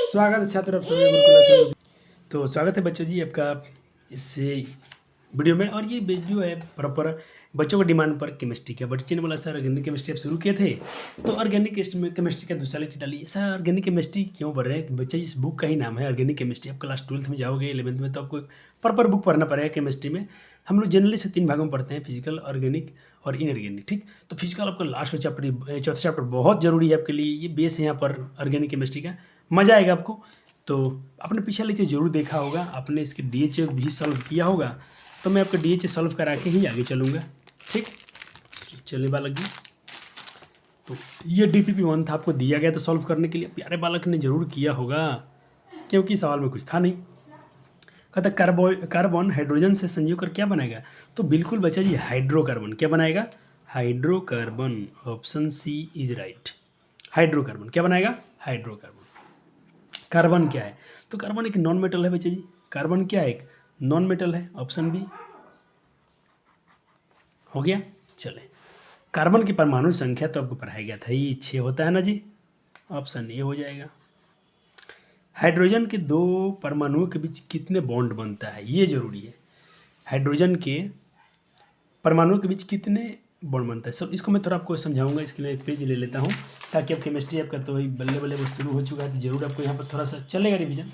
स्वागत है छात्र आप सभी गुरुकुल। तो स्वागत है बच्चों जी आपका इस वीडियो में। और ये वीडियो है प्रॉपर बच्चों को डिमांड पर केमिस्ट्री का। बच्चे ने बोला सर ऑर्गेनिक केमिस्ट्री आप शुरू किए थे तो ऑर्गेनिक केमिस्ट्री का दूसरा लेक्चर डालिए। सर ऑर्गेनिक केमिस्ट्री क्यों पढ़ रहे हैं बच्चे? इस बुक का ही नाम है ऑर्गेनिक केमिस्ट्री। आप क्लास 12th में जाओगे 11th में तो आपको प्रॉपर बुक पढ़ना पड़ेगा केमिस्ट्री में। हम लोग जनरली से 3 भागों में पढ़ते हैं, फिजिकल, ऑर्गेनिक और इनऑर्गेनिक। ठीक, तो फिजिकल आपका लास्ट चैप्टर, चौथा चैप्टर बहुत जरूरी है आपके लिए। ये बेस है यहाँ पर ऑर्गेनिक केमिस्ट्री का, मज़ा आएगा आपको। तो आपने पिछला लेक्चर जरूर देखा होगा, आपने इसके डीएचए भी सॉल्व किया होगा, तो मैं आपका डीएचए सॉल्व करा के ही आगे चलूँगा। ठीक, चलिए बालक जी, तो ये डीपीपी 1 था, आपको दिया गया था सॉल्व करने के लिए। प्यारे बालक ने जरूर किया होगा क्योंकि सवाल में कुछ था नहीं। कहता कार्बन हाइड्रोजन से संयोग कर क्या बनाएगा? तो बिल्कुल बच्चा जी हाइड्रोकार्बन। क्या बनाएगा? Hydrocarbon. Option C is right. Hydrocarbon क्या बनाएगा? हाइड्रोकार्बन। कार्बन क्या है? तो कार्बन एक नॉन मेटल है बच्चे जी। कार्बन क्या है? एक नॉन मेटल है। ऑप्शन बी हो गया। चले, कार्बन की परमाणु संख्या तो आपको पढ़ाया गया था, ये 6 होता है ना जी। ऑप्शन ए हो जाएगा। हाइड्रोजन के 2 परमाणुओं के बीच कितने बॉन्ड बनता है? ये जरूरी है। हाइड्रोजन के परमाणुओं के बीच कितने बॉन्ड बनता है? सर इसको मैं थोड़ा आपको समझाऊंगा, इसके लिए एक पेज ले लेता हूँ ताकि अब केमिस्ट्री आपका तो बल्ले बल्ले शुरू हो चुका है, तो जरूर आपको यहाँ पर थोड़ा सा चलेगा रिवीजन।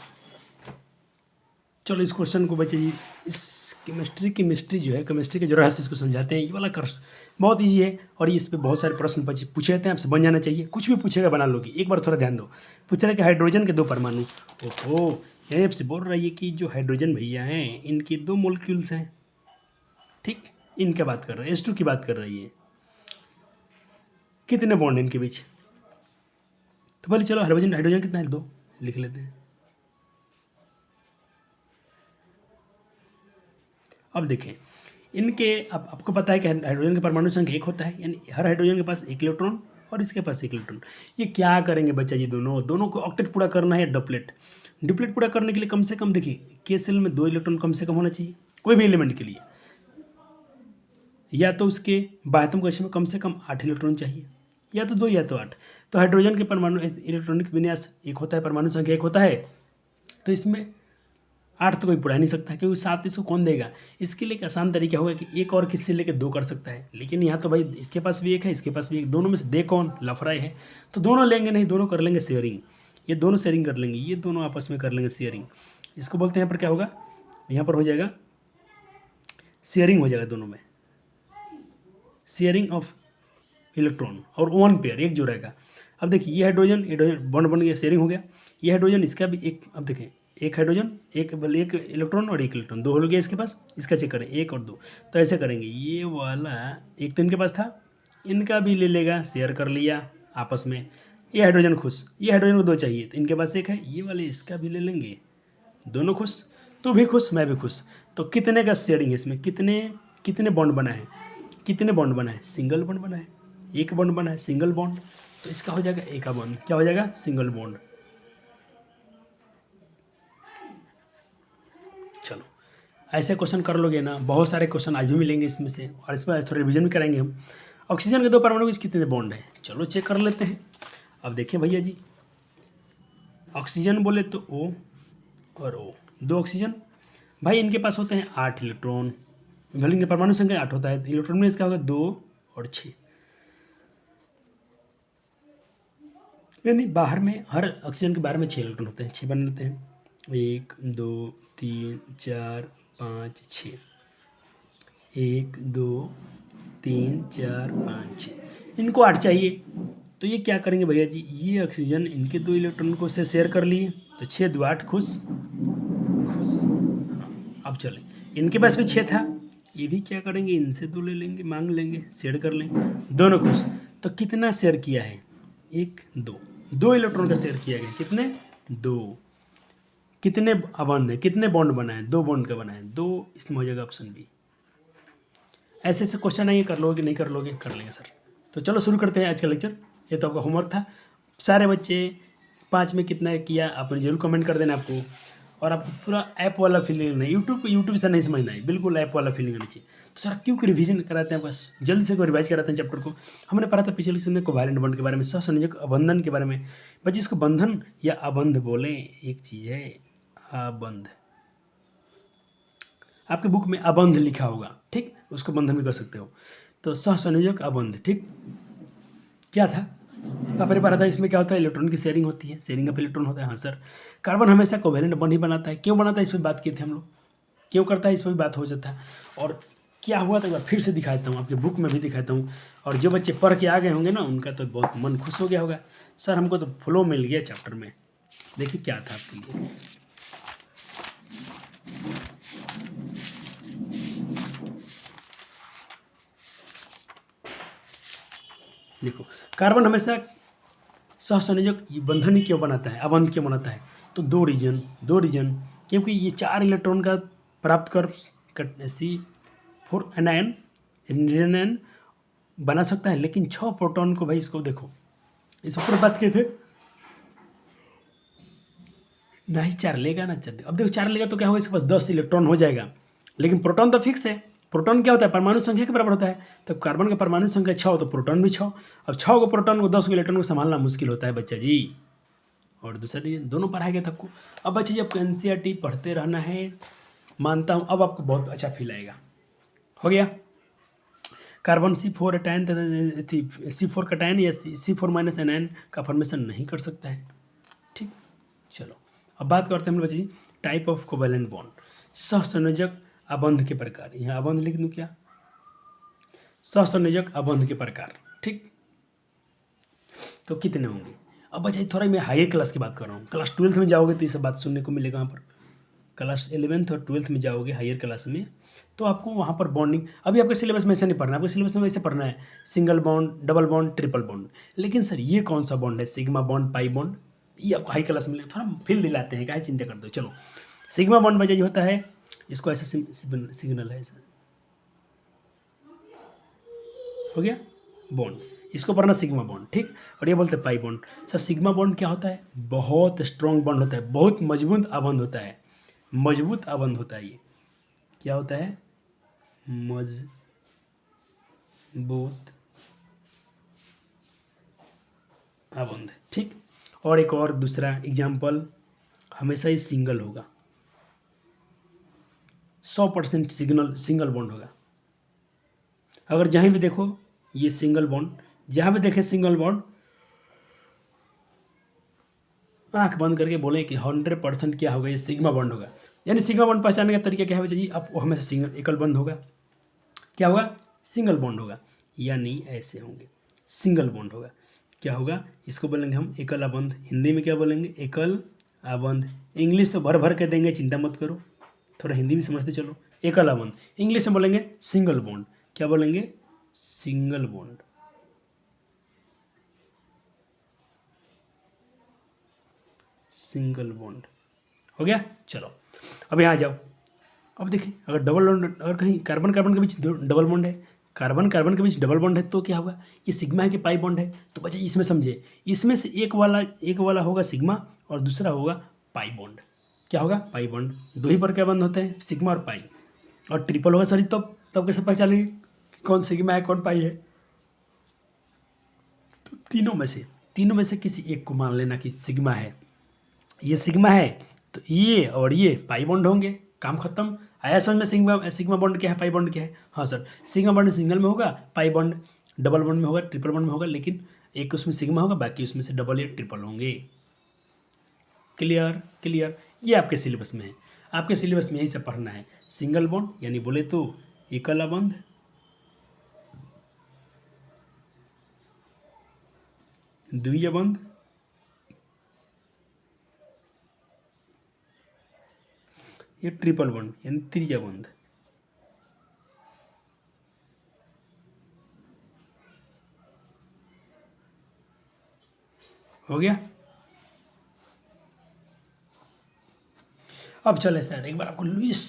चलो इस क्वेश्चन को बच्चे जी, इस केमिस्ट्री जो है, केमिस्ट्री के जो रहस्य इसको समझाते हैं। ये वाला कर्स बहुत ईजी है और ये इस पर बहुत सारे प्रश्न पूछे जाते हैं, आपसे बन जाना चाहिए। कुछ भी पूछेगा बना लोगे, एक बार थोड़ा ध्यान दो। पूछ रहा है कि हाइड्रोजन के 2 परमाणु। ओहो, यही आपसे बोल रहा है कि जो हाइड्रोजन भैया हैं इनके 2 मोलिक्यूल्स हैं। ठीक, इनके बात कर रहे हैं, H2 की बात कर रही है। कितने बॉन्ड इनके बीच? तो बोले चलो हाइड्रोजन कितना है? 2 लिख लेते हैं। अब देखें इनके, अब आपको पता है कि हाइड्रोजन के परमाणु संख्या 1 होता है, यानी हर हाइड्रोजन के पास 1 इलेक्ट्रॉन और इसके पास 1 इलेक्ट्रॉन। ये क्या करेंगे बच्चा जी? दोनों को ऑक्टेट पूरा करना है, डुप्लेट पूरा करने के लिए कम से कम देखिए के सेल में 2 इलेक्ट्रॉन कम से कम होना चाहिए कोई भी एलिमेंट के लिए, या तो उसके बाह्यतम कक्ष में कम से कम 8 इलेक्ट्रॉन चाहिए, या तो 2 या तो 8। तो हाइड्रोजन के परमाणु इलेक्ट्रॉनिक विन्यास 1 होता है, परमाणु संख्या 1 होता है, तो इसमें 8 तो कोई पढ़ा नहीं सकता क्योंकि 7 इसको कौन देगा? इसके लिए एक आसान तरीका होगा कि एक और किससे लेके 2 कर सकता है, लेकिन यहाँ तो भाई इसके पास भी 1 है, इसके पास भी 1, दोनों में से दे कौन? लफड़ाई है। तो दोनों लेंगे नहीं, दोनों कर लेंगे शेयरिंग। ये दोनों शेयरिंग कर लेंगे, ये दोनों आपस में कर लेंगे शेयरिंग। इसको बोलते हैं यहाँ पर क्या होगा? यहाँ पर हो जाएगा शेयरिंग, हो जाएगा दोनों में शेयरिंग ऑफ इलेक्ट्रॉन और 1 पेयर, एक जो रहेगा। अब देखिए ये हाइड्रोजन बॉन्ड बन गया, शेयरिंग हो गया। ये हाइड्रोजन, इसका भी एक, अब देखें एक हाइड्रोजन, एक इलेक्ट्रॉन और 1 इलेक्ट्रॉन, 2 हो गया इसके पास। इसका चेक करें 1 और 2, तो ऐसे करेंगे। ये वाला 1 तो इनके पास था, इनका भी ले लेगा, शेयर कर लिया आपस में। ये हाइड्रोजन खुश, ये हाइड्रोजन को 2 चाहिए तो इनके पास 1 है, ये वाले इसका भी ले लेंगे, दोनों खुश। तू भी खुश, मैं भी खुश। तो कितने का शेयरिंग है इसमें? कितने बॉन्ड बना है? कितने बॉन्ड बना है? सिंगल बॉन्ड बना है, 1 बॉन्ड बना है, सिंगल बॉन्ड। तो इसका हो जाएगा 1 का बॉन्ड, क्या हो जाएगा? Single bond. चलो ऐसे क्वेश्चन कर लोगे ना, बहुत सारे क्वेश्चन आज भी मिलेंगे इसमें से, और इस पर थोड़ा रिविजन भी कराएंगे हम। ऑक्सीजन के 2 परमाणु के कितने बॉन्ड हैं? चलो चेक कर लेते हैं। अब देखिए भैया जी, ऑक्सीजन बोले तो O और O, 2 ऑक्सीजन। भाई इनके पास होते हैं 8 इलेक्ट्रॉन, भले इनके परमाणु संख्या 8 होता है, इलेक्ट्रॉन में इसका होगा 2 और 6, यानी बाहर में हर ऑक्सीजन के बाहर में 6 इलेक्ट्रॉन होते हैं। 6 बन लेते हैं, 1 2 3 4 5 6, 1 2 3 4 5 6, इनको 8 चाहिए। तो ये क्या करेंगे भैया जी? ये ऑक्सीजन इनके 2 इलेक्ट्रॉन को से शेयर कर लिए, तो 6 2 8 खुश। अब चले, इनके पास भी 6 था, ये भी क्या करेंगे? इनसे 2 ले लेंगे, मांग लेंगे, शेयर कर लेंगे, दोनों खुश। तो कितना शेयर किया है? 1 2 इलेक्ट्रॉन का शेयर किया गया, कितने? 2। कितने अबंध है, कितने बॉन्ड बना है? 2 बॉन्ड का बना है, 2। इसमें हो जाएगा ऑप्शन बी। ऐसे ऐसे क्वेश्चन आइए, कर लोगे नहीं कर लोगे? कर लेंगे सर। तो चलो शुरू करते हैं आज का लेक्चर। ये तो आपका होमवर्क था। सारे बच्चे 5 में कितना किया आपने जरूर कमेंट कर देना आपको। और आपको पूरा ऐप वाला फीलिंग नहीं, यूट्यूब से नहीं समझना है, बिल्कुल ऐप वाला फीलिंग आनी चाहिए। तो सर क्यों रिवीजन कराते हैं, बस जल्द से रिवाइज कराते हैं चैप्टर को। हमने पढ़ा था पिछले लेक्चर में कोवैलेंट बॉन्ड के बारे में, सहसंयोजक अबंधन के बारे में। बच्चे इसको बंधन या अबंध बोलें, एक चीज़ है अबंध, आपके बुक में अबंध लिखा होगा, ठीक, उसको बंधन भी कर सकते हो। तो सहसंयोजक अबंध, ठीक, क्या था आपने पढ़ा था, इसमें क्या होता है, इलेक्ट्रॉन की शेयरिंग होती है, शेयरिंग ऑफ इलेक्ट्रॉन होता है। हाँ सर, कार्बन हमेशा कोवेलेंट बॉन्ड ही बनाता है, क्यों बनाता है इस पर बात किए थे हम लोग, क्यों करता है इस पर भी बात हो जाता है। और क्या हुआ था एक बार फिर से दिखाता हूँ, आपके बुक में भी दिखाता हूँ, और जो बच्चे पढ़ के आ गए होंगे ना उनका तो बहुत मन खुश हो गया होगा, सर हमको तो फ्लो मिल गया चैप्टर में। देखिए क्या था आपके लिए, देखो कार्बन हमेशा सहसंयोजक बंधन ही क्यों बनाता है, अबंध क्यों बनाता है, तो दो रीजन, क्योंकि ये 4 इलेक्ट्रॉन का प्राप्त कर C4 एनायन बना सकता है, लेकिन 6 प्रोटॉन को, भाई इसको देखो, इस ऊपर बात किए थे, नहीं 4 लेगा ना, चल अब देखो 4 लेगा तो क्या होगा, इसके पास 10 इलेक्ट्रॉन हो जाएगा, लेकिन प्रोटॉन तो फिक्स है। प्रोटॉन क्या होता है, परमाणु संख्या के बराबर होता है, तो कार्बन का परमाणु संख्या 6 तो प्रोटॉन भी 6, अब 6 को प्रोटॉन को 10 इलेक्ट्रॉन को संभालना मुश्किल होता है बच्चा जी। और दूसरा रीजन दोनों पढ़ाया गया था आपको। अब बच्चे जी आपको एनसीईआरटी पढ़ते रहना है, मानता हूँ, अब आपको बहुत अच्छा फील आएगा। हो गया, कार्बन C4 एटायन C4 कटायन या C4 माइनस एनायन का फॉर्मेशन नहीं कर सकता है, ठीक। चलो अब बात करते हैं हम बच्चे टाइप ऑफ कोवेलेंट बॉन्ड, सहसंयोजक अबंध के प्रकार। यहाँ अबंध लिख दूँ क्या, सहसंयोजक अबंध के प्रकार, ठीक। तो कितने होंगे, अब बच्चे थोड़ा मैं हायर क्लास की बात कर रहा हूँ, क्लास 12th में जाओगे तो ये सब बात सुनने को मिलेगा। वहाँ पर क्लास 11th और 12th में जाओगे हायर क्लास में, तो आपको वहाँ पर बॉन्डिंग, अभी आपके सिलेबस में ऐसा नहीं पढ़ना, आपके सिलेबस में ऐसे पढ़ना है single bond, double bond, triple bond. लेकिन सर ये कौन सा बॉन्ड है, सिग्मा बॉन्ड, पाई बॉन्ड, ये आपको हाई क्लास में थोड़ा फील दिलाते हैं, क्या चिंता करते हो। चलो सिग्मा बॉन्ड बचा जो होता है, इसको ऐसा सिग्नल है, ऐसा हो गया बॉन्ड, इसको पढ़ना सिग्मा बॉन्ड, ठीक। और ये बोलते हैं pi bond. Sir sigma bond क्या होता है, बहुत स्ट्रॉन्ग बॉन्ड होता है, बहुत मजबूत अबंध होता है, मजबूत अबंध होता है। ये क्या होता है, मजबूत अबंध, ठीक। और एक और दूसरा एग्जाम्पल, हमेशा ही सिंगल होगा, 100% सिंगल बॉन्ड होगा। अगर जहाँ भी देखो ये सिंगल बॉन्ड, जहाँ भी देखे सिंगल बॉन्ड, आंख बंद करके बोले कि 100% क्या होगा, ये सिग्मा बॉन्ड होगा। यानी सिग्मा बॉन्ड पहचानने का तरीका क्या है जी, अब वो हमेशा सिंगल एकल बॉन्ड होगा, क्या होगा, सिंगल बॉन्ड होगा, यानी ऐसे होंगे, सिंगल बॉन्ड होगा, क्या होगा, इसको बोलेंगे हम एकल अबंध। हिंदी में क्या बोलेंगे, एकल अबंध। इंग्लिश तो भर भर के देंगे, चिंता मत करो, थोड़ा हिंदी भी समझते चलो। एकल अबंध, इंग्लिश में बोलेंगे सिंगल बॉन्ड, क्या बोलेंगे, सिंगल बॉन्ड। सिंगल बॉन्ड हो गया। चलो अब यहाँ जाओ, अब देखिए अगर डबल बॉन्ड, अगर कहीं कार्बन कार्बन के बीच डबल बॉन्ड है, कार्बन कार्बन के बीच डबल बॉन्ड है, तो क्या होगा, ये सिग्मा है कि पाई बॉन्ड है, तो बच्चे इसमें समझे, इसमें से एक वाला होगा सिग्मा और दूसरा होगा पाई बॉन्ड, क्या होगा, पाई बॉन्ड। दो ही प्रकार बंद होते हैं, सिग्मा और पाई, और ट्रिपल होगा सॉरी, तब कैसे पहचानेंगे कौन सिग्मा है कौन पाई है, तो तीनों में से किसी एक को मान लेना कि सिग्मा है, ये सिग्मा है तो ये और ये पाई बॉन्ड होंगे, काम खत्म। आया समझ में, सिग्मा बॉन्ड क्या है, पाई बॉन्ड क्या है। हाँ सर, सिग्मा बॉन्ड सिंगल में होगा, पाई बॉन्ड डबल बॉन्ड में होगा, ट्रिपल बॉन्ड में होगा, लेकिन एक उसमें सिग्मा होगा, बाकी उसमें से डबल या ट्रिपल होंगे। क्लियर क्लियर, ये आपके सिलेबस में है, आपके सिलेबस में यही से पढ़ना है। सिंगल बॉन्ड यानी बोले तो एकल अबंध, द्वितीय बंध, ये ट्रिपल बॉन्ड यानी तृतीय बंध। हो गया। अब चले सर एक बार आपको लुइस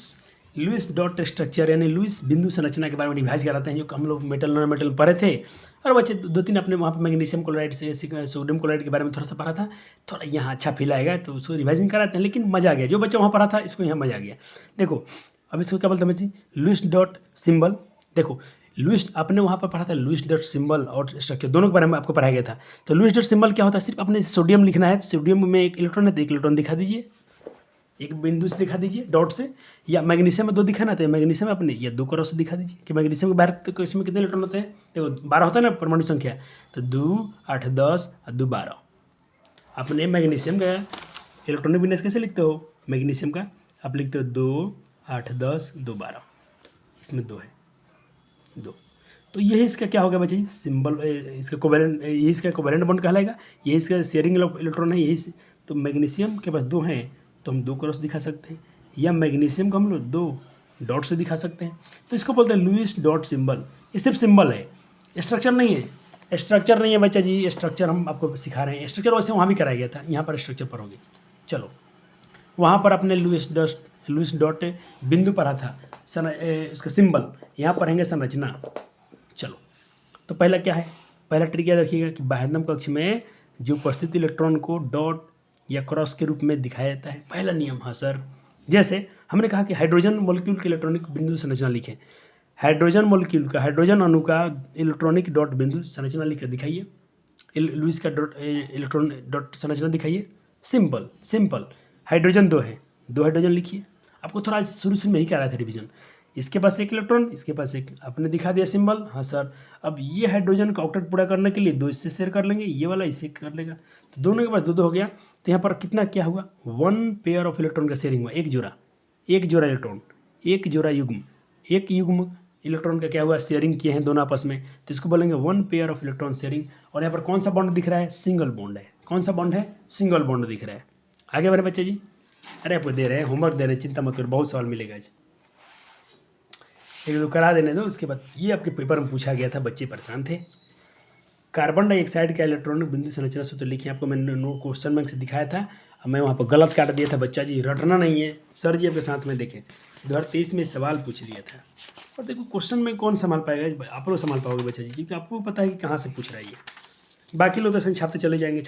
लुईस डॉट स्ट्रक्चर यानी लुईस बिंदु संरचना के बारे में रिवाइज कराते हैं, जो हम लोग मेटल नॉन मेटल पढ़े थे। और बच्चे दो तीन अपने वहाँ पर मैग्नीशियम क्लोराइड से सोडियम क्लोराइड के बारे में थोड़ा सा पढ़ा था, थोड़ा यहाँ अच्छा फील आएगा तो उसको रिवाइजिंग कराते हैं, लेकिन मज़ा आ गया। जो बच्चा वहाँ पढ़ा था इसको यहाँ मज़ा आ गया। देखो अब इसको क्या बोलते हैं बच्चे, लुईस डॉट सिंबल। देखो लुईस आपने वहाँ पर पढ़ा था, लुईस डॉट सिंबल और स्ट्रक्चर दोनों के बारे में आपको पढ़ाया गया था। तो लुईस डॉट सिंबल क्या होता है, सिर्फ अपने सोडियम लिखना है, तो सोडियम में एक इलेक्ट्रॉन है तो एक इलेक्ट्रॉन दिखा दीजिए, एक बिंदु से दिखा दीजिए डॉट से। या मैग्नीशियम में 2 दिखाना तो मैग्नीशियम में अपने या 2 क्रॉस से दिखा दीजिए कि मैग्नीशियम के बाहर तो इसमें कितने इलेक्ट्रॉन होते हैं। देखो 12 होता है ना परमाणु संख्या, तो 2 8 10 और 2 12। अपने मैग्नीशियम का इलेक्ट्रॉनिक विन्यास कैसे लिखते हो, मैग्नीशियम का आप लिखते हो 2 8 10 2 12, इसमें 2 है 2। तो यही इसका क्या होगा बच्चे, सिंबल इसका कोवेलेंट, यही इसका कोवेलेंट बॉन्ड कहलाएगा, यही इसका शेयरिंग इलेक्ट्रॉन है यही। तो मैग्नीशियम के पास 2 हैं तो हम 2 क्रॉस दिखा सकते हैं, या मैग्नीशियम को हम लोग 2 डॉट से दिखा सकते हैं। तो इसको बोलते हैं लुईस डॉट सिंबल। ये सिर्फ सिंबल है, स्ट्रक्चर नहीं है, स्ट्रक्चर नहीं है बच्चा जी। स्ट्रक्चर हम आपको सिखा रहे हैं, स्ट्रक्चर वैसे वहाँ भी कराया गया था, यहाँ पर स्ट्रक्चर पढ़ोगे। चलो वहाँ पर अपने लुईस डॉट बिंदु पढ़ा था, उसका सिंबल, यहाँ पढ़ेंगे संरचना। चलो तो पहला क्या है, पहला ट्रिक याद रखिएगा कि बाह्यतम कक्ष में जो उपस्थित इलेक्ट्रॉन को डॉट या क्रॉस के रूप में दिखाया जाता है, पहला नियम। हाँ सर, जैसे हमने कहा कि हाइड्रोजन मॉलिक्यूल के इलेक्ट्रॉनिक बिंदु संरचना लिखें, हाइड्रोजन मॉलिक्यूल का, हाइड्रोजन अणु का इलेक्ट्रॉनिक डॉट बिंदु संरचना लिख कर दिखाइए, लुईस का डॉट इलेक्ट्रॉन डॉट संरचना दिखाइए। Simple simple. हाइड्रोजन 2 है, 2 हाइड्रोजन लिखिए। आपको थोड़ा शुरू में ही कह रहा था रिवीजन, इसके पास एक इलेक्ट्रॉन, इसके पास एक, आपने दिखा दिया सिंबल। हाँ सर, अब ये हाइड्रोजन का ऑक्टेट पूरा करने के लिए 2 इससे शेयर कर लेंगे, ये वाला इससे कर लेगा, तो दोनों के पास 2 2 हो गया। तो यहाँ पर कितना क्या हुआ, 1 पेयर ऑफ इलेक्ट्रॉन का शेयरिंग हुआ, एक जोड़ा इलेक्ट्रॉन, एक जोड़ा युग्म, एक युग्म इलेक्ट्रॉन का क्या हुआ, शेयरिंग किए हैं दोनों आपस में, तो इसको बोलेंगे 1 पेयर ऑफ इलेक्ट्रॉन शेयरिंग। और यहाँ पर कौन सा बॉन्ड दिख रहा है, सिंगल बॉन्ड है। कौन सा बॉन्ड है, सिंगल बॉन्ड दिख रहा है। आगे बढ़े बच्चे जी, अरे आपको दे रहे हैं होमवर्क दे रहे हैं, चिंता मत करो, बहुत सवाल मिलेगा आज, एक दो करा देने दो। उसके बाद ये आपके पेपर में पूछा गया था, बच्चे परेशान थे। कार्बन डाइऑक्साइड का इलेक्ट्रॉनिक बिंदु संरचना सूत्र लिखिए, आपको मैंने क्वेश्चन बैंक से दिखाया था, अब मैं वहाँ पर गलत काट दिया था बच्चा जी, रटना नहीं है। सर जी आपके साथ में देखें 2023 में सवाल पूछ दिया था, और देखो क्वेश्चन में कौन संभाल पाएगा, आप लोग संभाल पाओगे बच्चा जी, क्योंकि आपको पता है कि कहाँ से पूछ रहा है ये। बाकी लोग तो छापते चले जाएंगे।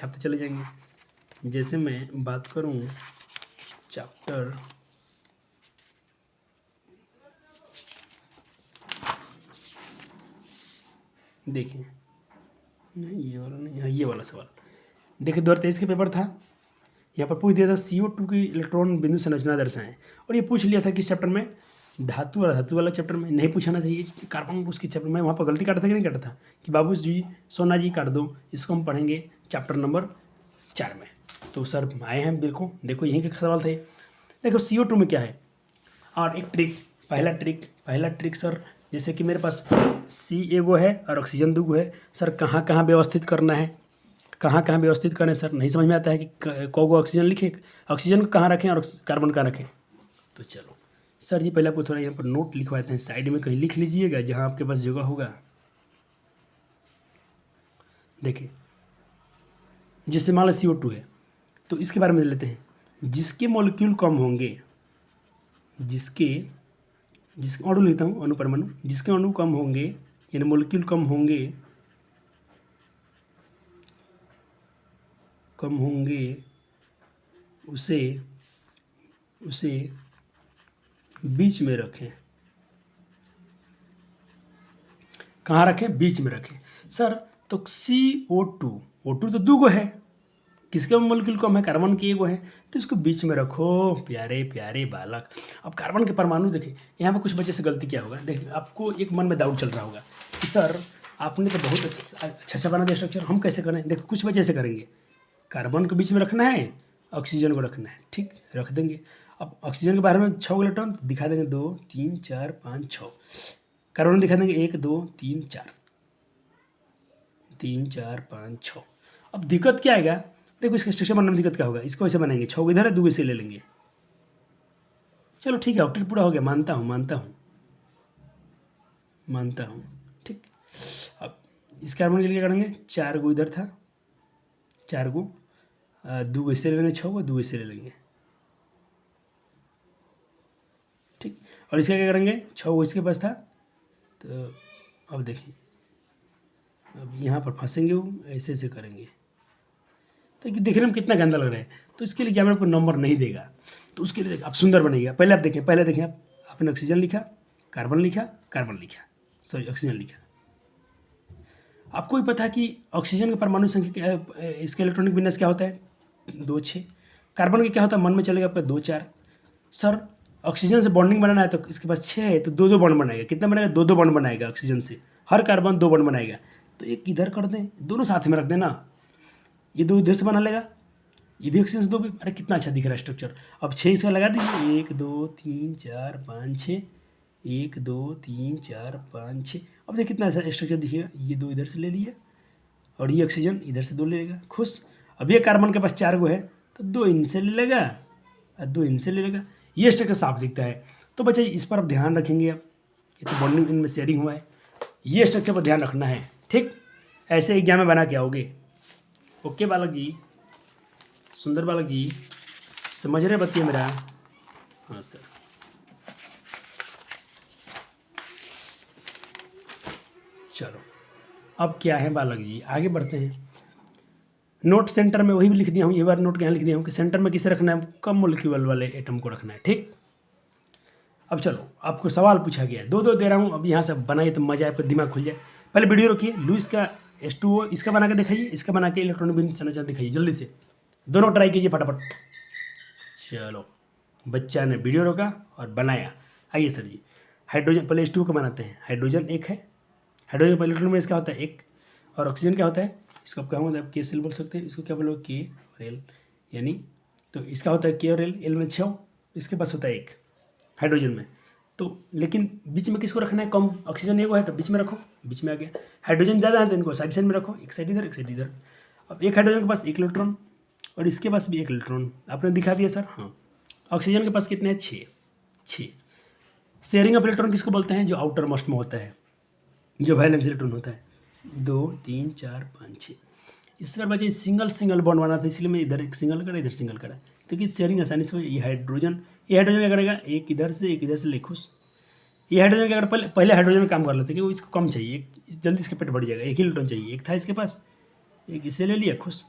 जैसे मैं बात करूँ चैप्टर देखिए, नहीं ये वाला नहीं, हाँ ये वाला सवाल देखिए 2023 के पेपर था, यहाँ पर पूछ दिया था CO2 की इलेक्ट्रॉन बिंदु संरचना दर्शाएं, और ये पूछ लिया था किस चैप्टर में, धातु वाला चैप्टर में। नहीं पूछना चाहिए, कार्बन उसके चैप्टर में, वहाँ पर गलती काटा था कि नहीं काटा था कि बाबू जी सोना जी काट दो, इसको हम पढ़ेंगे चैप्टर नंबर 4 में। तो सर आए हैं बिल्कुल, देखो यहीं का सवाल था। देखो CO2 में क्या है, और एक ट्रिक, पहला ट्रिक सर, जैसे कि मेरे पास C एगो है और ऑक्सीजन 2 है, सर कहाँ कहाँ व्यवस्थित करना है, कहाँ व्यवस्थित करें सर, नहीं समझ में आता है कि को ऑक्सीजन लिखें, ऑक्सीजन को कहाँ रखें और कार्बन कहाँ रखें। तो चलो सर जी पहले आपको थोड़ा यहाँ पर नोट लिखवाते हैं, साइड में कहीं लिख लीजिएगा जहाँ आपके पास जगह होगा। देखिए जिससे मान लो CO2 है, तो इसके बारे में लेते हैं, जिसके मॉलिक्यूल कम होंगे, जिसके अणु लेता हूँ, अणु परमाणु, जिसके अणु कम होंगे यानी मॉलिक्यूल कम होंगे उसे बीच में रखें। कहाँ रखें, बीच में रखें। सर तो CO2 तो 2 है, किसका मॉलिक्यूल कम है, कार्बन की 1 है, तो इसको बीच में रखो प्यारे प्यारे बालक। अब कार्बन के परमाणु देखें, यहाँ पर कुछ बच्चे से गलती क्या होगा, देखिए आपको एक मन में डाउट चल रहा होगा कि सर आपने तो बहुत अच्छा बना दिया स्ट्रक्चर, हम कैसे करें। देखो कुछ बच्चे ऐसे करेंगे, कार्बन को बीच में रखना है, ऑक्सीजन को रखना है, ठीक रख देंगे। अब ऑक्सीजन के बारे में 6 इलेक्ट्रॉन दिखा देंगे, 2 3 4 5 6, कार्बन दिखा देंगे 1 2 3 4 3 4 5 6। अब दिक्कत क्या आएगा, देखो इसके स्ट्रक्चर बनने में दिक्कत क्या होगा, इसको ऐसे बनाएंगे, 6 इधर है 2 इसे ले लेंगे। चलो ठीक है, ऑक्टेट पूरा हो गया, मानता हूँ ठीक। अब इस कार्बन के लिए क्या करेंगे, 4 गो इधर था, 4 गो, 2 इसे ले लेंगे, 6 गो 2 इसे ले लेंगे, ठीक। और इसका क्या करेंगे, 6 वो इसके पास था, तो अब देखिए अब यहाँ पर फंसेंगे, वो ऐसे ऐसे करेंगे, तो देखने में कितना गंदा लग रहा है। तो इसके लिए एग्जामिनर आपको नंबर नहीं देगा, तो उसके लिए आप सुंदर बनेगा। पहले आप देखें आप, आपने ऑक्सीजन लिखा, कार्बन लिखा, सॉरी ऑक्सीजन लिखा। आपको भी पता है कि ऑक्सीजन की परमाणु संख्या क्या है, इसका इलेक्ट्रॉनिक विन्यास क्या होता है, 2 6। कार्बन का क्या होता है, मन में चलेगा आपका 2 4। सर ऑक्सीजन से बॉन्डिंग बनाना है तो इसके पास 6 है, तो 2 2 बॉन्ड बनाएगा। कितना बनाएगा, 2 2 बॉन्ड बनाएगा ऑक्सीजन से, हर कार्बन 2 बॉन्ड बनाएगा। तो एक इधर कर दें, दोनों साथ में रख देना, ये 2 इधर से बना लेगा, ये भी ऑक्सीजन से 2 भी। अरे कितना अच्छा दिख रहा है स्ट्रक्चर। अब 6 इसका लगा दीजिए, 1 2 3 4 5 6, 1 2 3 4 5 6। अब देखिए कितना अच्छा स्ट्रक्चर दिखेगा। ये 2 इधर से ले लिया और ये ऑक्सीजन इधर से 2 ले लेगा, खुश। अब ये कार्बन के पास 4 गो है, तो 2 इनसे ले लेगा और 2 इनसे ले लेगा। ये स्ट्रक्चर साफ दिखता है। तो बच्चे इस पर आप ध्यान रखेंगे। अब ये तो बॉन्डिंग इनमें शेयरिंग हुआ है, ये स्ट्रक्चर पर ध्यान रखना है, ठीक। ऐसे एग्जाम में बना के आओगे। ओके बालक जी, सुंदर बालक जी, समझ रहे बतिए मेरा? हाँ सर। चलो अब क्या है बालक जी, आगे बढ़ते हैं। नोट सेंटर में वही भी लिख दिया हूँ, ये बार नोट यहाँ लिख दिया हूँ कि सेंटर में किसे रखना है, कम मोलिक्यूल वाले एटम को रखना है, ठीक। अब चलो आपको सवाल पूछा गया है, 2 2 दे रहा हूँ। अब यहाँ से बनाइए तो मजा, आपका दिमाग खुल जाए। पहले वीडियो रखिए, लुईस का H2O इसका बना के दिखाइए, इसका बना के इलेक्ट्रॉनिक बीम संरचना दिखाइए, जल्दी से दोनों ट्राई कीजिए फटाफट। चलो बच्चा ने वीडियो रोका और बनाया। आइए सर जी, हाइड्रोजन पहले H2O का बनाते हैं। हाइड्रोजन एक है, हाइड्रोजन का इलेक्ट्रॉन में इसका होता है 1, और ऑक्सीजन क्या होता है, इसको आप क्या होता है, आप K बोल सकते हैं, इसको क्या बोलोगे, K और L, यानी तो इसका होता है K और L में 6, इसके पास होता है 1 हाइड्रोजन में। तो लेकिन बीच में किसको रखना है, कम, ऑक्सीजन एगो है तो बीच में रखो, बीच में आ गया। हाइड्रोजन ज़्यादा है तो इनको साइड साइड में रखो, एक साइड इधर एक साइड इधर। अब एक हाइड्रोजन के पास 1 इलेक्ट्रॉन और इसके पास भी 1 इलेक्ट्रॉन, आपने दिखा दिया सर। हाँ, ऑक्सीजन के पास कितने हैं, 6। शेयरिंग ऑफ इलेक्ट्रॉन किसको बोलते हैं, जो आउटर मोस्ट में होता है, जो वैलेंस इलेक्ट्रॉन होता है, 2 3 4 5 6। इस बार बच्चे सिंगल बॉन्ड बना था, इसलिए मैं इधर एक सिंगल करा, इधर सिंगल करा, तो कि शेयरिंग आसानी से हो। ये हाइड्रोजन क्या करेगा, एक इधर से ले, खुश। ये हाइड्रोजन क्या करेगा, पहले हाइड्रोजन में काम कर लेते हैं कि वो इसको कम चाहिए, जल्दी इसके पेट बढ़ जाएगा, 1 ही इलेक्ट्रॉन चाहिए, 1 था इसके पास, 1 इसे ले लिया, खुश।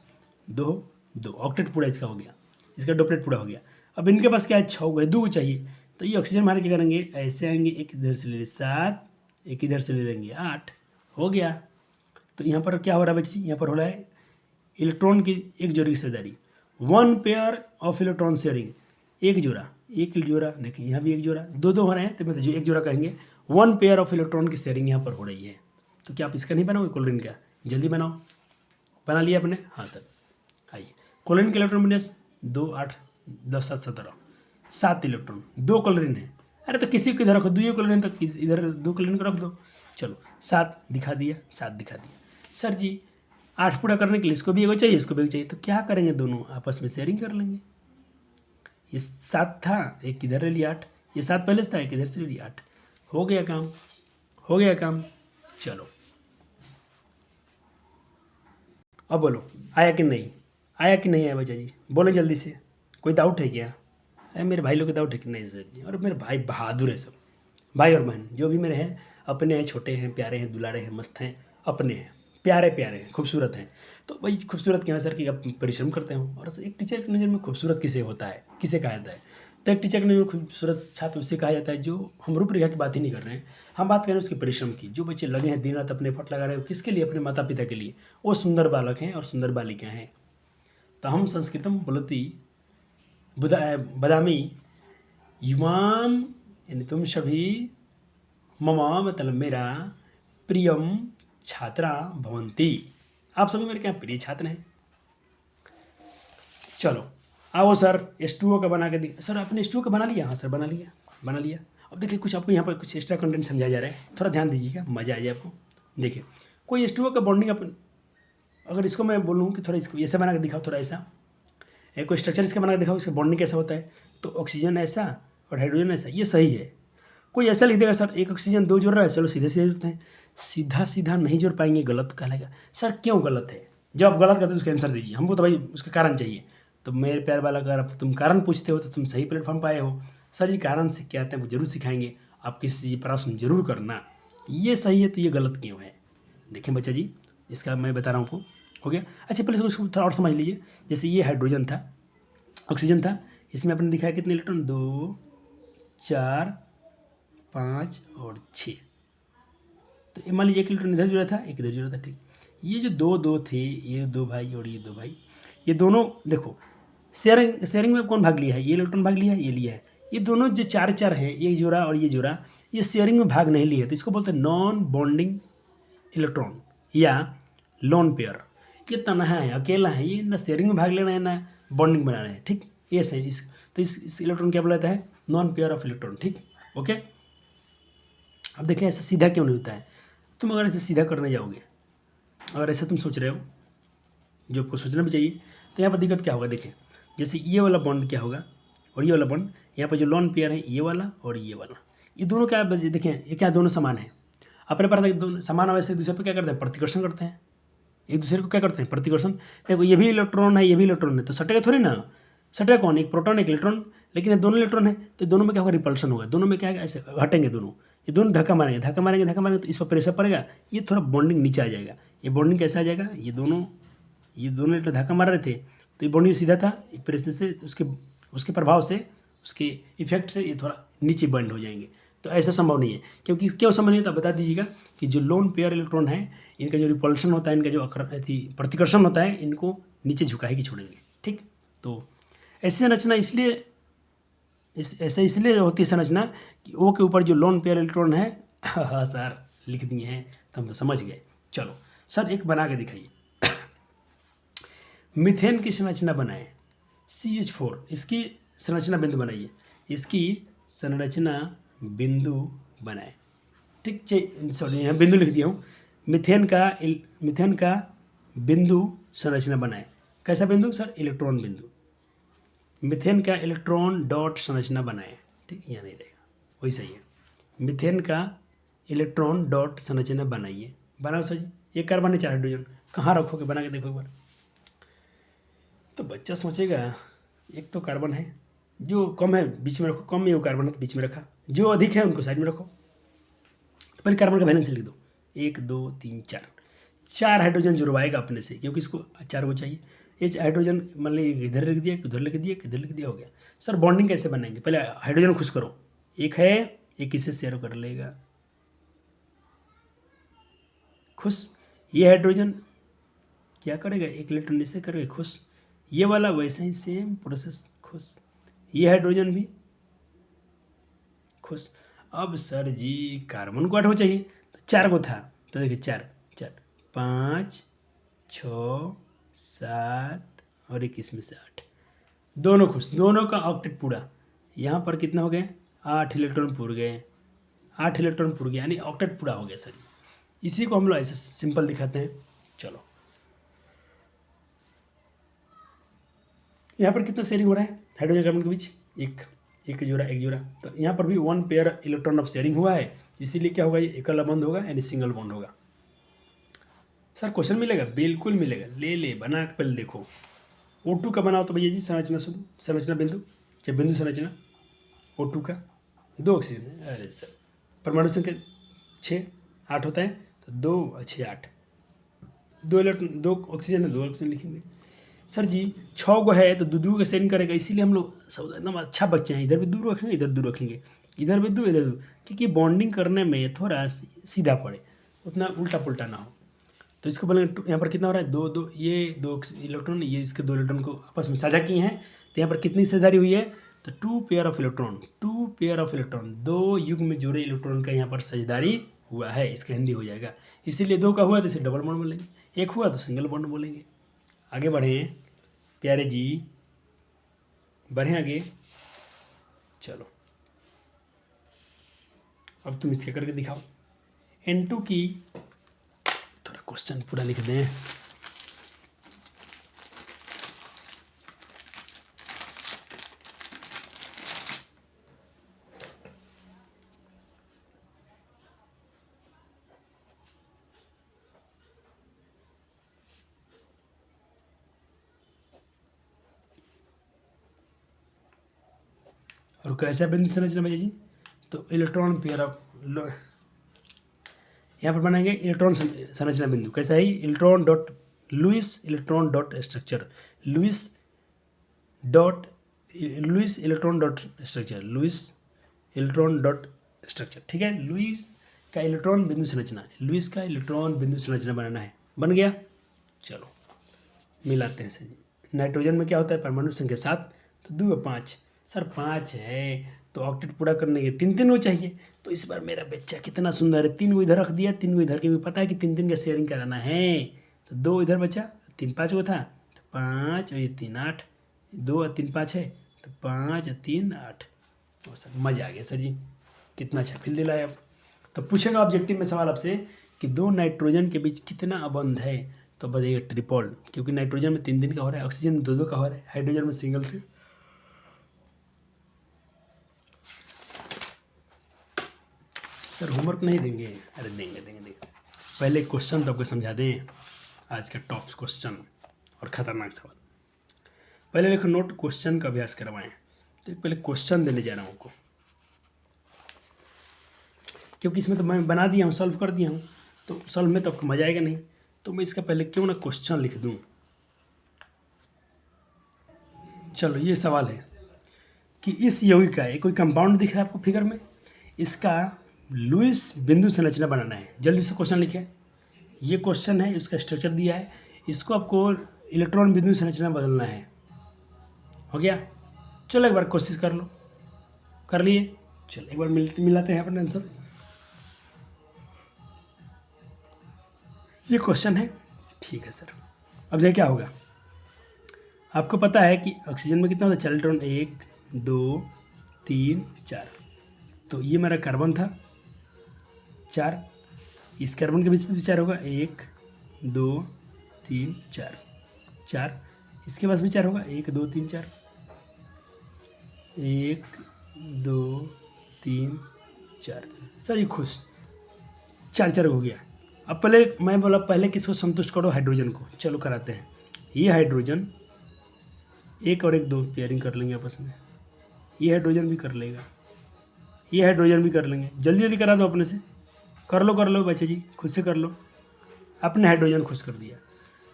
2 ऑक्टेट पूरा इसका हो गया, इसका डुप्लेट पूरा हो गया। अब इनके पास क्या है, 6 गए, 2 चाहिए। तो ये ऑक्सीजन हमारे क्या करेंगे, ऐसे आएंगे, एक इधर से ले लें 7, एक इधर से ले लेंगे 8, हो गया। तो यहाँ पर क्या हो रहा है बच्ची, यहाँ पर हो रहा है इलेक्ट्रॉन की एक जोड़ी की हिस्सेदारी, 1 पेयर ऑफ इलेक्ट्रॉन शेयरिंग, एक जोड़ा देखिए, यहाँ भी एक जोड़ा, 2 2 हो रहे हैं, तो मतलब जो एक जोड़ा कहेंगे, 1 पेयर ऑफ इलेक्ट्रॉन की शेयरिंग यहाँ पर हो रही है। तो क्या आप इसका नहीं बनाओगे, क्लोरीन का? जल्दी बनाओ, बना लिया आपने? हाँ सर। आइए, क्लोरीन का इलेक्ट्रॉन विन्यास 2 8 10 7 17, 7 इलेक्ट्रॉन, 2 क्लोरीन है। अरे तो किसी को इधर रखो, 2 क्लोरीन, तो इधर 2 क्लोरीन को रख दो। चलो 7 दिखा दिया, 7 दिखा दिया। सर जी 8 पूरा करने के लिए इसको भी एगो चाहिए, इसको भी एगो चाहिए, तो क्या करेंगे, दोनों आपस में शेयरिंग कर लेंगे। ये 7 था, एक इधर ले लिया 8, ये 7 पहले से था, एक इधर से ले लिया 8, हो गया काम। चलो अब बोलो, आया कि नहीं आया बच्चा जी, बोले जल्दी से। कोई डाउट है क्या? अरे मेरे भाई लोग का डाउट है कि नहीं सर जी? और मेरे भाई बहादुर है सब, भाई और बहन जो भी मेरे हैं, अपने हैं, छोटे हैं, प्यारे हैं, दुलारे हैं, मस्त हैं, अपने हैं, प्यारे हैं, खूबसूरत हैं। तो भाई खूबसूरत क्यों है सर, कि आप परिश्रम करते हो। और एक टीचर की नज़र में खूबसूरत किसे होता है, किसे कहा जाता है? तो एक टीचर की नज़र में खूबसूरत छात्र उसे कहा जाता है जो, हम रूपरेखा की बात ही नहीं कर रहे हैं, हम बात कर रहे हैं उसके परिश्रम की। जो बच्चे लगे हैं दिन रात अपने एफर्ट लगा रहे हैं, किसके लिए? अपने माता पिता के लिए। वो सुंदर बालक हैं और सुंदर बालिका हैं। तो हम संस्कृतम बोलती बदामी युवाम, यानी तुम सभी, ममा मतलब मेरा, प्रियम छात्रा भवंती, आप सभी मेरे क्या प्रिय छात्र हैं। चलो आओ सर, H2O का बना के सर आपने H2O का बना लिया? हाँ सर बना लिया। अब देखिए कुछ आपको यहाँ पर कुछ एक्स्ट्रा कंटेंट समझाया जा रहा है, थोड़ा ध्यान दीजिएगा, मज़ा आ जाए आपको। देखिए कोई H2O का बॉन्डिंग अपन, अगर इसको मैं बोलूँ कि थोड़ा इसको ऐसा बना के दिखाओ, थोड़ा ऐसा कोई स्ट्रक्चर इसका बना के दिखाओ, इसका बॉन्डिंग कैसा होता है, तो ऑक्सीजन ऐसा और हाइड्रोजन ऐसा, ये सही है। कोई ऐसा लिख देगा सर एक ऑक्सीजन 2 जोड़ रहा है, चलो सीधे जोड़ते हैं, सीधा नहीं जोड़ पाएंगे, गलत कहलाएगा। सर क्यों गलत है? जब आप गलत करते हो उसका आंसर दीजिए, हमको तो भाई उसका कारण चाहिए। तो मेरे प्यार वाला, अगर तुम कारण पूछते हो तो तुम सही प्लेटफॉर्म पर आए हो। सर जी कारण से क्या आता है वो जरूर सिखाएंगे, आप किसी प्रश्न जरूर करना, ये सही है तो ये गलत क्यों है। देखें बच्चा जी, इसका मैं बता रहा हूँ आपको, हो गया। अच्छा पहले इसको थोड़ा और समझ लीजिए। जैसे ये हाइड्रोजन था, ऑक्सीजन था, इसमें आपने दिखाया कितने इलेक्ट्रॉन, 2 4 5 और 6। तो ये मान लीजिए एक इलेक्ट्रॉन इधर जुड़ा था, एक इधर जुड़ा था, ठीक। ये जो दो दो थे, ये दो भाई और ये दो भाई, ये दोनों देखो शेयरिंग शेयरिंग में कौन भाग लिया है, ये इलेक्ट्रॉन भाग लिया है, ये लिया है। ये दोनों जो चार चार हैं, ये जोड़ा और ये जोड़ा, ये शेयरिंग में भाग नहीं लिए, तो इसको बोलते हैं नॉन बॉन्डिंग इलेक्ट्रॉन या लोन पेयर। ये तनहा है, अकेला है, ये ना शेयरिंग में भाग ले रहे हैं ना बॉन्डिंग बना रहे हैं, ठीक। ये सही इस, तो इस इलेक्ट्रॉन क्या बोला जाता है, नॉन पेयर ऑफ इलेक्ट्रॉन, ठीक। ओके, अब देखिए ऐसा सीधा क्यों नहीं होता है। तुम अगर ऐसे सीधा करने जाओगे, अगर ऐसा तुम सोच रहे हो, जो आपको सोचना भी चाहिए, तो यहाँ पर दिक्कत क्या होगा। देखिए जैसे ये वाला बॉन्ड क्या होगा और ये वाला बॉन्ड, यहाँ पर जो लॉन पेयर है ये वाला और ये वाला, ये दोनों क्या देखें, ये क्या दोनों समान है। अपने पता है कि दोनों समान वैसे एक दूसरे पर क्या करते हैं, प्रतिकर्षण करते हैं, एक दूसरे को क्या करते हैं, प्रतिकर्षण। देखो ये भी इलेक्ट्रॉन है, ये भी इलेक्ट्रॉन है, तो सटेगा थोड़ी ना, सटेगा कौन, एक प्रोटॉन एक इलेक्ट्रॉन। लेकिन ये दोनों इलेक्ट्रॉन है तो दोनों में क्या होगा, रिपल्शन होगा, दोनों में क्या है, ऐसे हटेंगे दोनों, ये दोनों धक्का मारेंगे धक्का मारेंगे धक्का मारेंगे, तो इस पर प्रेशर पड़ेगा, ये थोड़ा बॉन्डिंग नीचे आ जाएगा। ये बॉन्डिंग कैसा आ जाएगा, ये दोनों इलेक्ट्रॉन धक्का मार रहे थे, तो ये बॉन्डिंग सीधा था, प्रेशर से उसके उसके प्रभाव से, उसके इफेक्ट से ये थोड़ा नीचे बंड हो जाएंगे। तो ऐसा संभव नहीं है, क्योंकि क्यों संभव नहीं है तो आप बता दीजिएगा कि जो लोन पेयर इलेक्ट्रॉन है, इनका जो रिपल्शन होता है, इनका जो प्रतिकर्षण होता है, इनको नीचे झुका ही छोड़ेंगे, ठीक। तो ऐसी संरचना इसलिए ऐसा इसलिए होती है संरचना कि ओ के ऊपर जो लोन पेयर इलेक्ट्रॉन है, हाँ सर लिख दिए हैं तो हम तो समझ गए। चलो सर एक बना के दिखाइए। मीथेन की संरचना बनाए, CH4, इसकी संरचना बिंदु बनाइए, इसकी संरचना बिंदु बनाए, ठीक। सॉरी यहाँ बिंदु लिख दिया हूँ। मीथेन का बिंदु संरचना बनाए, कैसा बिंदु सर, इलेक्ट्रॉन बिंदु। मीथेन का इलेक्ट्रॉन डॉट संरचना बनाए, ठीक, यहाँ नहीं रहेगा, वही सही है। मीथेन का इलेक्ट्रॉन डॉट संरचना बनाइए, बनाओ सर जी। ये कार्बन है, 4 हाइड्रोजन, कहाँ रखोगे, बना के देखो एक बार। तो बच्चा सोचेगा एक तो कार्बन है, जो कम है बीच में रखो, कम में वो कार्बन है तो बीच में रखा, जो अधिक है उनको साइड में रखो। तो पहले कार्बन का वैलेंस लिख दो, 1 2 3 4, 4 हाइड्रोजन जुड़वाएगा अपने से, क्योंकि इसको 4 वो चाहिए। ये हाइड्रोजन मान लीजिए इधर लिख दिया, इधर लिख दिया, इधर लिख दिया, हो गया। सर बॉन्डिंग कैसे बनाएंगे, पहले हाइड्रोजन खुश करो, एक है, एक इसे शेयर कर लेगा, खुश। ये हाइड्रोजन क्या करेगा, एक इलेक्ट्रॉन इससे करेगा खुश, ये वाला वैसे ही सेम प्रोसेस खुश, ये हाइड्रोजन भी खुश। अब सर जी कार्बन को 8 को चाहिए, तो 4 को था, तो देखिए 4 4 5 6 7 और 1 इसमें से 8, दोनों खुश, दोनों का ऑक्टेट पूरा। यहाँ पर कितना हो गए, 8 इलेक्ट्रॉन पूर गए, 8 इलेक्ट्रॉन पूर गए, यानी ऑक्टेट पूरा हो गया सर। इसी को हम लोग ऐसे सिंपल दिखाते हैं। चलो यहाँ पर कितना शेयरिंग हो रहा है हाइड्रोजन कार्बन के बीच, एक जोड़ा एक जोड़ा, तो यहाँ पर भी 1 पेयर इलेक्ट्रॉन ऑफ शेयरिंग हुआ है, इसीलिए क्या होगा, ये एकल बॉन्ड होगा यानी सिंगल बॉन्ड होगा। सर क्वेश्चन मिलेगा, बिल्कुल मिलेगा, ले बना के पहले देखो। O2 का बनाओ तो भैया जी संरचना संरचना बिंदु, चाहे बिंदु संरचना O2 का, 2 ऑक्सीजन है, अरे सर परमाणु संख्या 6 8 होता है, तो 2 6 8, 2 इलेक्ट्रॉन 2 ऑक्सीजन है, 2 ऑक्सीजन लिखेंगे। सर जी 6 को है तो दो का सेंड करेगा, इसीलिए हम लोग सब एकदम अच्छा बच्चे हैं, इधर भी दूर रखेंगे, इधर दूर रखेंगे, इधर भी दूर इधर दूर, क्योंकि बॉन्डिंग करने में थोड़ा सीधा पड़े, उतना उल्टा पुल्टा ना हो। तो इसको बोलेंगे, यहाँ पर कितना हो रहा है, 2 2, ये 2 इलेक्ट्रॉन, ये इसके 2 इलेक्ट्रॉन को आपस में साझा किए हैं, तो यहाँ पर कितनी साझेदारी हुई है, तो 2 pair of electron, 2 pair of electron, 2 युग्म में जुड़े इलेक्ट्रॉन का यहाँ पर साझेदारी हुआ है, इसका हिंदी हो जाएगा। इसीलिए 2 का हुआ तो इसे डबल बॉन्ड बोलेंगे, 1 हुआ तो सिंगल बॉन्ड बोलेंगे। आगे बढ़ें प्यारे जी, बढ़ें आगे। चलो अब तुम इसके करके दिखाओ। N2 की, थोड़ा क्वेश्चन पूरा लिख दें। और कैसा बिंदु संरचना भैया जी, तो इलेक्ट्रॉन पेयर ऑफ, यहाँ पर बनाएंगे इलेक्ट्रॉन संरचना बिंदु। कैसा है, electron dot Lewis electron dot structure, Lewis electron dot structure, Lewis electron dot structure. ठीक है, लुईस का इलेक्ट्रॉन बिंदु संरचना, लुईस का इलेक्ट्रॉन बिंदु संरचना बनाना है। बन गया, चलो मिलाते हैं सर। नाइट्रोजन में क्या होता है, परमाणु संख्या 7, तो 2 और 5, सर 5 है तो ऑक्टेट पूरा करने के 3 वो चाहिए। तो इस बार मेरा बच्चा कितना सुंदर है, 3 को इधर रख दिया, 3 को इधर, के भी पता है कि 3 का शेयरिंग कराना है। तो 2 इधर बचा, 3 5 वो था, तो 5 और ये 3 8, 2 और 3 5 है, तो 5 और 3 8। तो सर मज़ा आ गया सर जी, कितना अच्छा फील दिलाया आप। तो पूछेगा ऑब्जेक्टिव में सवाल आपसे कि 2 नाइट्रोजन के बीच कितना अबंध है, तो बताइए ट्रिपल, क्योंकि नाइट्रोजन में 3 का हो रहा है, ऑक्सीजन में 2 का हो रहा है, हाइड्रोजन में सिंगल से। सर होमवर्क नहीं देंगे, अरे देंगे। पहले क्वेश्चन तो आपको समझा दें, आज का टॉप क्वेश्चन और ख़तरनाक सवाल। पहले लिखो नोट, क्वेश्चन का अभ्यास करवाएं। तो पहले क्वेश्चन देने जा रहा हूँ आपको, क्योंकि इसमें तो मैं बना दिया हूँ, सॉल्व कर दिया हूँ, तो सॉल्व में तो आपको मजा आएगा नहीं, तो मैं इसका पहले क्यों ना क्वेश्चन लिख दूँ। चलो ये सवाल है कि इस यौगिक का कोई कंपाउंड दिख रहा है आपको फिगर में, इसका लुईस बिंदु संरचना बनाना है। जल्दी से क्वेश्चन लिखें, ये क्वेश्चन है, इसका स्ट्रक्चर दिया है, इसको आपको इलेक्ट्रॉन बिंदु संरचना बदलना है। हो गया, चलो एक बार कोशिश कर लो, कर लिए, चलो एक बार मिलाते हैं अपने आंसर। ये क्वेश्चन है, ठीक है सर। अब देखिए क्या होगा, आपको पता है कि ऑक्सीजन में कितना होता है, 4 इलेक्ट्रॉन, 1 2 3 4, तो ये मेरा कार्बन था 4, इस कार्बन के बीच में भी 4 होगा, 1 2 3 4 4, इसके पास भी 4 होगा, 1 2 3 4, 1 2 3 4। सर ये खुश 4 हो गया। अब पहले मैं बोला, पहले किसको संतुष्ट करो, हाइड्रोजन को। चलो कराते हैं, ये हाइड्रोजन 1 और 1 2 पेयरिंग कर लेंगे आपस में, ये हाइड्रोजन भी कर लेगा, ये हाइड्रोजन भी कर लेंगे। जल्दी जल्दी करा दो अपने से, कर लो बच्चे जी, खुद से कर लो। आपने हाइड्रोजन खुश कर दिया,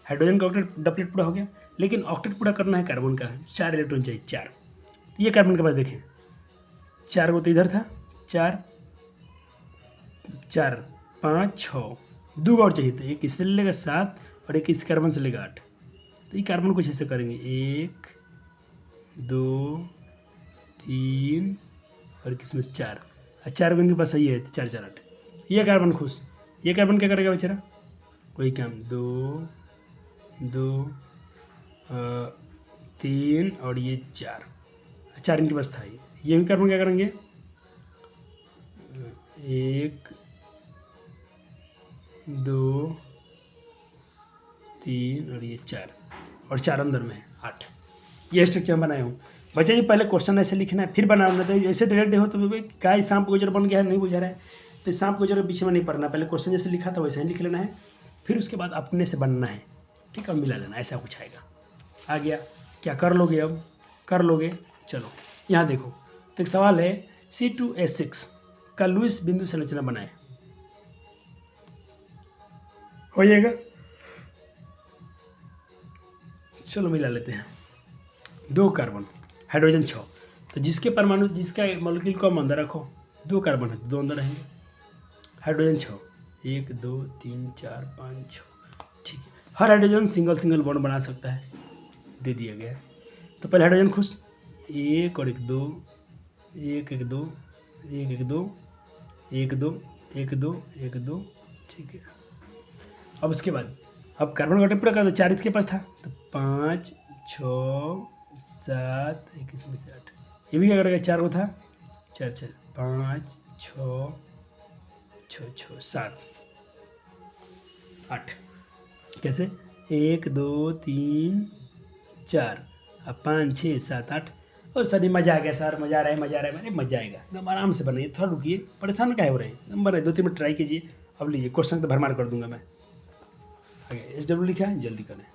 हाइड्रोजन का ऑक्टेट डबलेट पूरा हो गया, लेकिन ऑक्टेट पूरा करना है कार्बन का, 4 इलेक्ट्रॉन चाहिए, 4। ये कार्बन के पास देखें 4 वो तो इधर था, 4 4 5 6, 2 और चाहिए, तो एक इससे ले लेगा 7 और एक इस कार्बन से लेगा 8। तो ये कार्बन कुछ ऐसे करेंगे, 1 2 3 और किसमें 4, 4 इनके पास सही है, 4 4 8। ये कार्बन खुश, ये कार्बन क्या करेगा बेचारा, कोई काम, 2 2 3 और ये 4 इनके पास था। ये भी कार्बन क्या करेंगे, 1 2 3 और ये 4, और 4 अंदर में है 8। ये स्ट्रक्चर बनाया हूँ बच्चा जी। पहले क्वेश्चन ऐसे लिखना है, फिर बनाना, तो ऐसे डायरेक्ट हो तो क्या सांप गुजर बन गया है, नहीं बुझा रहा है, तो सांप गुजर के पीछे में नहीं पढ़ना, पहले क्वेश्चन जैसे लिखा था वैसे ही लिख लेना है, फिर उसके बाद अपने से बनना है, ठीक है, मिला लेना, ऐसा कुछ आएगा। आ गया, क्या कर लोगे, अब कर लोगे। चलो यहाँ देखो, तो एक सवाल है, C2H6 का लुईस बिंदु संरचना बनाए, हो जाएगा। चलो मिला लेते हैं, 2 कार्बन, हाइड्रोजन 6, तो जिसके परमाणु, जिसका मॉलिक्यूल को हम अंदर रखो, 2 कार्बन है तो 2 अंदर रहेंगे, हाइड्रोजन 6, 1 2 3 4 5 6, ठीक है। हर हाइड्रोजन सिंगल बॉन्ड बना सकता है, दे दिया गया है। तो पहले हाइड्रोजन खुश, 1 और 1 2 1 1 2 1 1 2 1 2 1 2 1 2, ठीक है। अब उसके बाद अब कार्बन का पूरा कर दो, 4 इसके पास था, तो 5 6 7 1 इसमें से 8, ये भी क्या करेगा, 4 को था, 4 4 5 6 6 6 7 8, कैसे, 1 2 3 4 अब 5 6 7 8। और सर ये मज़ा आ गया सर, मज़ा आ रहा है, अरे मज़ा आएगा एकदम, आराम से बनाइए, थोड़ा रुकिए, परेशान क्या हो रहे हैं, एकदम बनाइए, 2-3 मिनट ट्राई कीजिए। अब लीजिए क्वेश्चन तो भरमार कर दूंगा मैं। आगे SW लिखा है, जल्दी करें,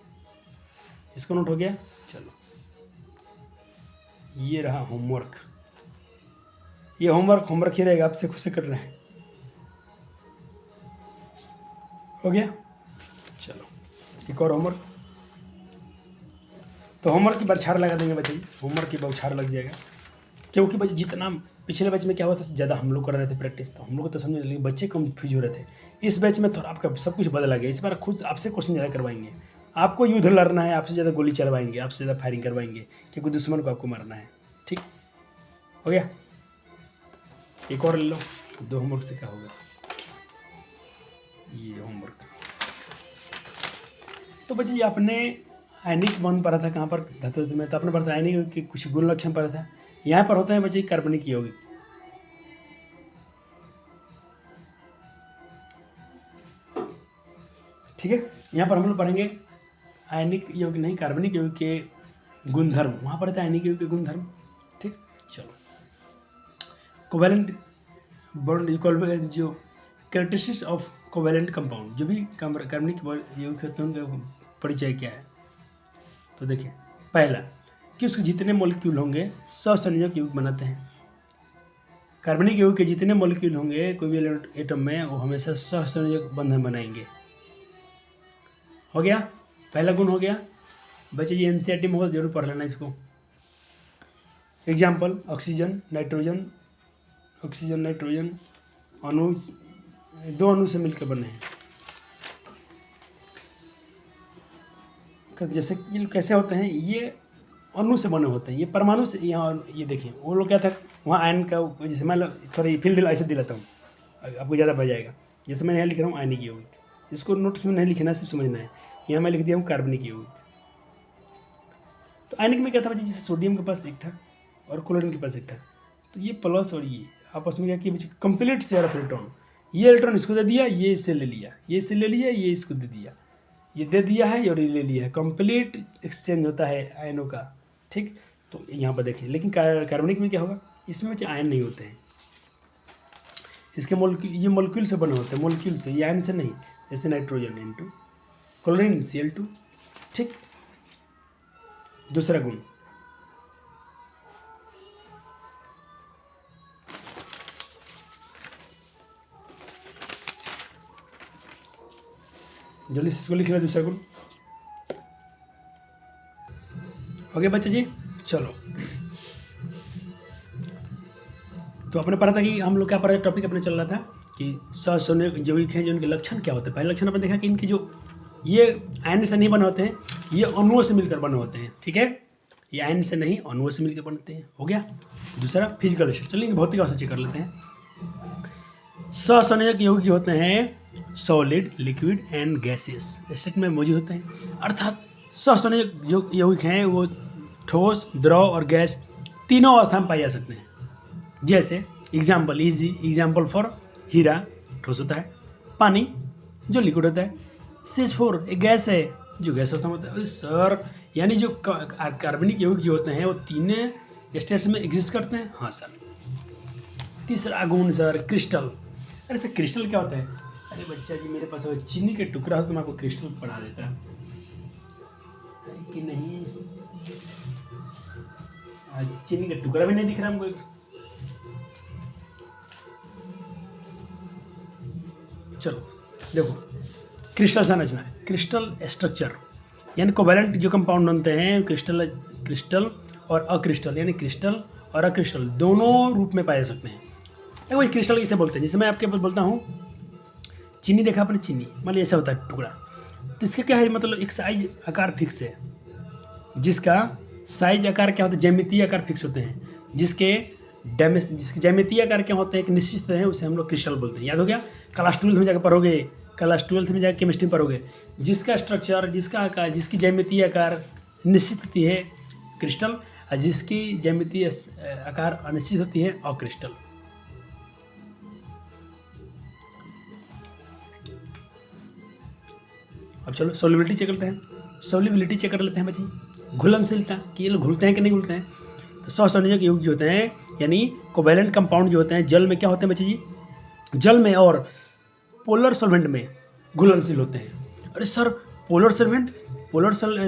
इसको नोट हो गया। चलो ये रहा होमवर्क, ये होमवर्क ही रहेगा, आपसे खुद से करना है। हो गया? चलो एक और होमवर्क। तो होमवर्क की बौछार लगा देंगे बच्चे, होमवर्क की बौछार लग जाएगा, क्योंकि बच्चे जितना पिछले बैच में क्या हुआ था, ज़्यादा हम लोग कर रहे थे प्रैक्टिस, तो हम लोग को तो समझ, लेकिन बच्चे कंफ्यूज हो रहे थे। इस बैच में थोड़ा आपका सब कुछ बदला गया, इस बार खुद आपसे क्वेश्चन ज़्यादा करवाएंगे, आपको युद्ध लड़ना है, आपसे ज़्यादा गोली चलवाएंगे, आपसे ज़्यादा फायरिंग करवाएंगे, क्योंकि दुश्मन को आपको मारना है। ठीक हो गया? एक और ले लो, 2 होमवर्क से क्या होगा। ये होमवर्क तो बच्चे जी आपने आयनिक बॉन्ड पढ़ा था, कहाँ पर धातु में, तो आपने पढ़ा था आयनिक के कुछ गुण लक्षण पढ़ा था। यहाँ पर होता है बच्चे कार्बनिक यौगिक। ठीक है, यहाँ पर हम लोग पढ़ेंगे आयनिक यौगिक नहीं, कार्बनिक यौगिक के गुणधर्म, वहाँ पर था आयनिक यौगिक के गुणधर्म। ठीक, चलो कोवैलेंट बॉन्ड, जो कैरेक्टरिस्टिक्स ऑफ कोवैलेंट कंपाउंड, जो भी कार्बनिक यौगिक होते हैं उनका परिचय क्या है। तो देखिए, पहला कि उसके जितने मॉलिक्यूल होंगे सहसंयोजक यौगिक बनाते हैं। कार्बनिक यौगिक के जितने मॉलिक्यूल होंगे कोई भी एटम में, वो हमेशा सहसंयोजक बंधन बनाएंगे। हो गया, पहला गुण हो गया। बच्चे जी एनसीईआरटी में होगा, जरूर पढ़ लेना इसको। एग्जाम्पल, ऑक्सीजन नाइट्रोजन अणु 2 अणु से मिलकर बने हैं। जैसे ये कैसे होते हैं, ये अणु से बने होते हैं, ये परमाणु से। यहाँ ये देखिए, वो लोग क्या था, वहाँ आयन का, जैसे मैं थोड़ा फिल ऐसे दिलाता हूँ, आपको ज़्यादा बच जाएगा। जैसे मैं यहाँ लिख रहा हूँ आयनिक यौगिक, इसको नोट्स में नहीं लिखना, सिर्फ समझना है। यहाँ मैं लिख दिया हूँ कार्बनिक यौगिक। तो आयनिक में क्या था बच्चे, जैसे सोडियम के पास एक था और क्लोरीन के पास एक था, तो ये प्लस और ये आपस में क्या किया बच्चे, कंप्लीट शेयर ऑफ इलेक्ट्रॉन। ये इलेक्ट्रॉन इसको दे दिया, ये इससे ले लिया, ये इससे ले लिया, ये इसको दे दिया, ये दे दिया है और ये ले लिया है, कंप्लीट एक्सचेंज होता है आयनों का। ठीक, तो यहाँ पर देखिए, लेकिन कार्बनिक में क्या होगा, इसमें बच्चे आयन नहीं होते हैं, इसके ये मोलिक्यूल से बने होते हैं, मोलिक्यूल से, ये आयन से नहीं। जैसे नाइट्रोजन N2, क्लोरीन Cl2। ठीक, दूसरा गुण, जल्दी से इसको लिख लेना, दूसरा गुण हो गया बच्चे जी। चलो, तो आपने पढ़ा था कि हम लोग क्या पढ़ा, टॉपिक अपने चल रहा था कि सहसंयोजक यौगिक हैं, जो इनके लक्षण क्या होते हैं। पहले लक्षण आपने देखा कि इनके जो ये आयन से नहीं बने होते हैं, ये अणुओं से मिलकर बने होते हैं। ठीक है, ये आयन से नहीं, अणुओं से मिलकर बनते हैं। हो गया। दूसरा फिजिकल स्टेट, चलिए भौतिक अवस्था चेक कर लेते हैं। सहसंयोजक यौगिक जो होते हैं solid, liquid and gaseous state में मौजूद होते हैं। अर्थात सहसंयोजक जो यौगिक हैं वो ठोस, द्रव और गैस तीनों अवस्था में पाए जा सकते हैं। जैसे एग्जाम्पल, इजी एग्जाम्पल फॉर हीरा ठोस होता है, पानी जो लिक्विड होता है, C4 एक गैस है जो गैस अवस्था में होता है। सर यानी जो कार्बनिक यौगिक जो होते हैं वो तीनों स्टेट्स में एग्जिस्ट करते हैं। हाँ सर। तीसरा गुण सर क्रिस्टल। अरे सर क्रिस्टल क्या होता है? अरे बच्चा जी मेरे पास अगर चीनी का टुकड़ा हो तो मैं आपको क्रिस्टल पढ़ा देता कि नहीं। आज चीनी का टुकड़ा भी नहीं दिख रहा हमको। चलो देखो, क्रिस्टल संरचना है, क्रिस्टल स्ट्रक्चर यानी कोवैलेंट जो कंपाउंड बनते हैं क्रिस्टल और अक्रिस्टल, यानी क्रिस्टल और अक्रिस्टल दोनों रूप में पाए जा सकते हैं। वही क्रिस्टल इसे बोलते हैं। जैसे मैं आपके पास बोलता हूँ चीनी, देखा आपने चीनी, मान लीजिए ऐसा होता है टुकड़ा, तो इसका क्या है मतलब एक साइज आकार फिक्स है, जिसका साइज आकार क्या होता है, ज्यामितीय आकार फिक्स होते हैं, जिसके ज्यामितीय आकार क्या होते हैं एक निश्चित है, उसे हम लोग क्रिस्टल बोलते हैं। याद हो गया? क्लास 12 में जाकर पढ़ोगे, क्लास 12 में जाकर केमिस्ट्री पढ़ोगे, जिसका स्ट्रक्चर, जिसका आकार, जिसकी ज्यामितीय आकार निश्चित होती है क्रिस्टल, और जिसकी ज्यामितीय आकार अनिश्चित होती है अक्रिस्टल। अब चलो सोलिबिलिटी चेक करते हैं। सोलिबिलिटी चेक कर लेते हैं बच्ची, घुलनशीलता कि ये लोग घुलते हैं कि नहीं घुलते हैं। तो सहसंयोजक यौगिक जो होते हैं यानी कोवैलेंट कंपाउंड जो होते हैं जल में क्या होते हैं बच्ची जी, जल में और पोलर सॉल्वेंट में घुलनशील होते हैं। अरे सर पोलर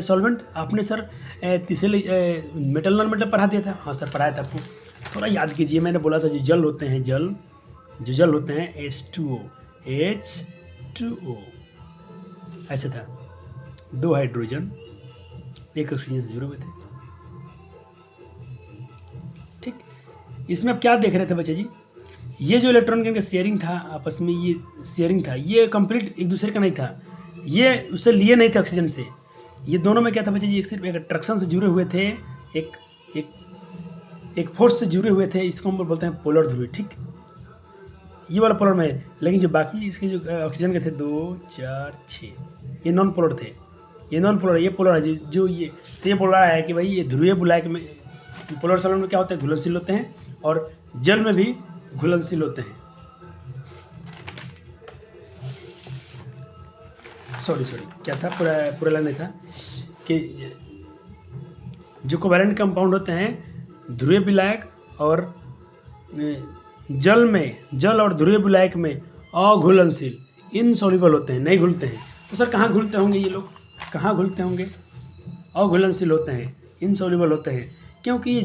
सॉल्वेंट आपने सर तीसरे मेटल नॉन मेटल पढ़ा दिया था? हाँ सर पढ़ाया था आपको। थोड़ा याद कीजिए, मैंने बोला था जो जल होते हैं, जो जल होते हैं H2O, H2O ऐसे था, 2 हाइड्रोजन 1 ऑक्सीजन से जुड़े हुए थे। ठीक, इसमें आप क्या देख रहे थे बच्चे जी, ये जो इलेक्ट्रॉन का शेयरिंग था आपस में, ये शेयरिंग था, ये कंप्लीट एक दूसरे का नहीं था, ये उससे लिए नहीं थे ऑक्सीजन से। ये दोनों में क्या था बच्चे जी, एक सिर्फ एक अट्रैक्शन से जुड़े हुए थे, एक फोर्स से जुड़े हुए थे, इसको हम बोलते हैं पोलर ध्रुवीय। ठीक, ये वाला पोलर में, लेकिन जो बाकी इसके जो ऑक्सीजन के थे 2, 4, 6, ये नॉन पोलर थे, ये नॉन पोलर, ये पोलर है जो ये, तो ये बोल रहा है कि भाई ये ध्रुवीय बुलायक में, पोलर सॉल्वेंट में क्या होता है, घुलनशील होते हैं, और जल में भी घुलनशील होते हैं। सॉरी क्या था, पूरा लाइन था कि जो कोवैलेंट कंपाउंड होते हैं ध्रुवीय विलायक और जल और ध्रुवीय विलायक में अघुलनशील, इनसॉल्युबल होते हैं, नहीं घुलते हैं। तो सर कहाँ घुलते होंगे ये लोग, कहाँ घुलते होंगे, अघुलनशील होते हैं, इनसॉल्युबल होते हैं, क्योंकि ये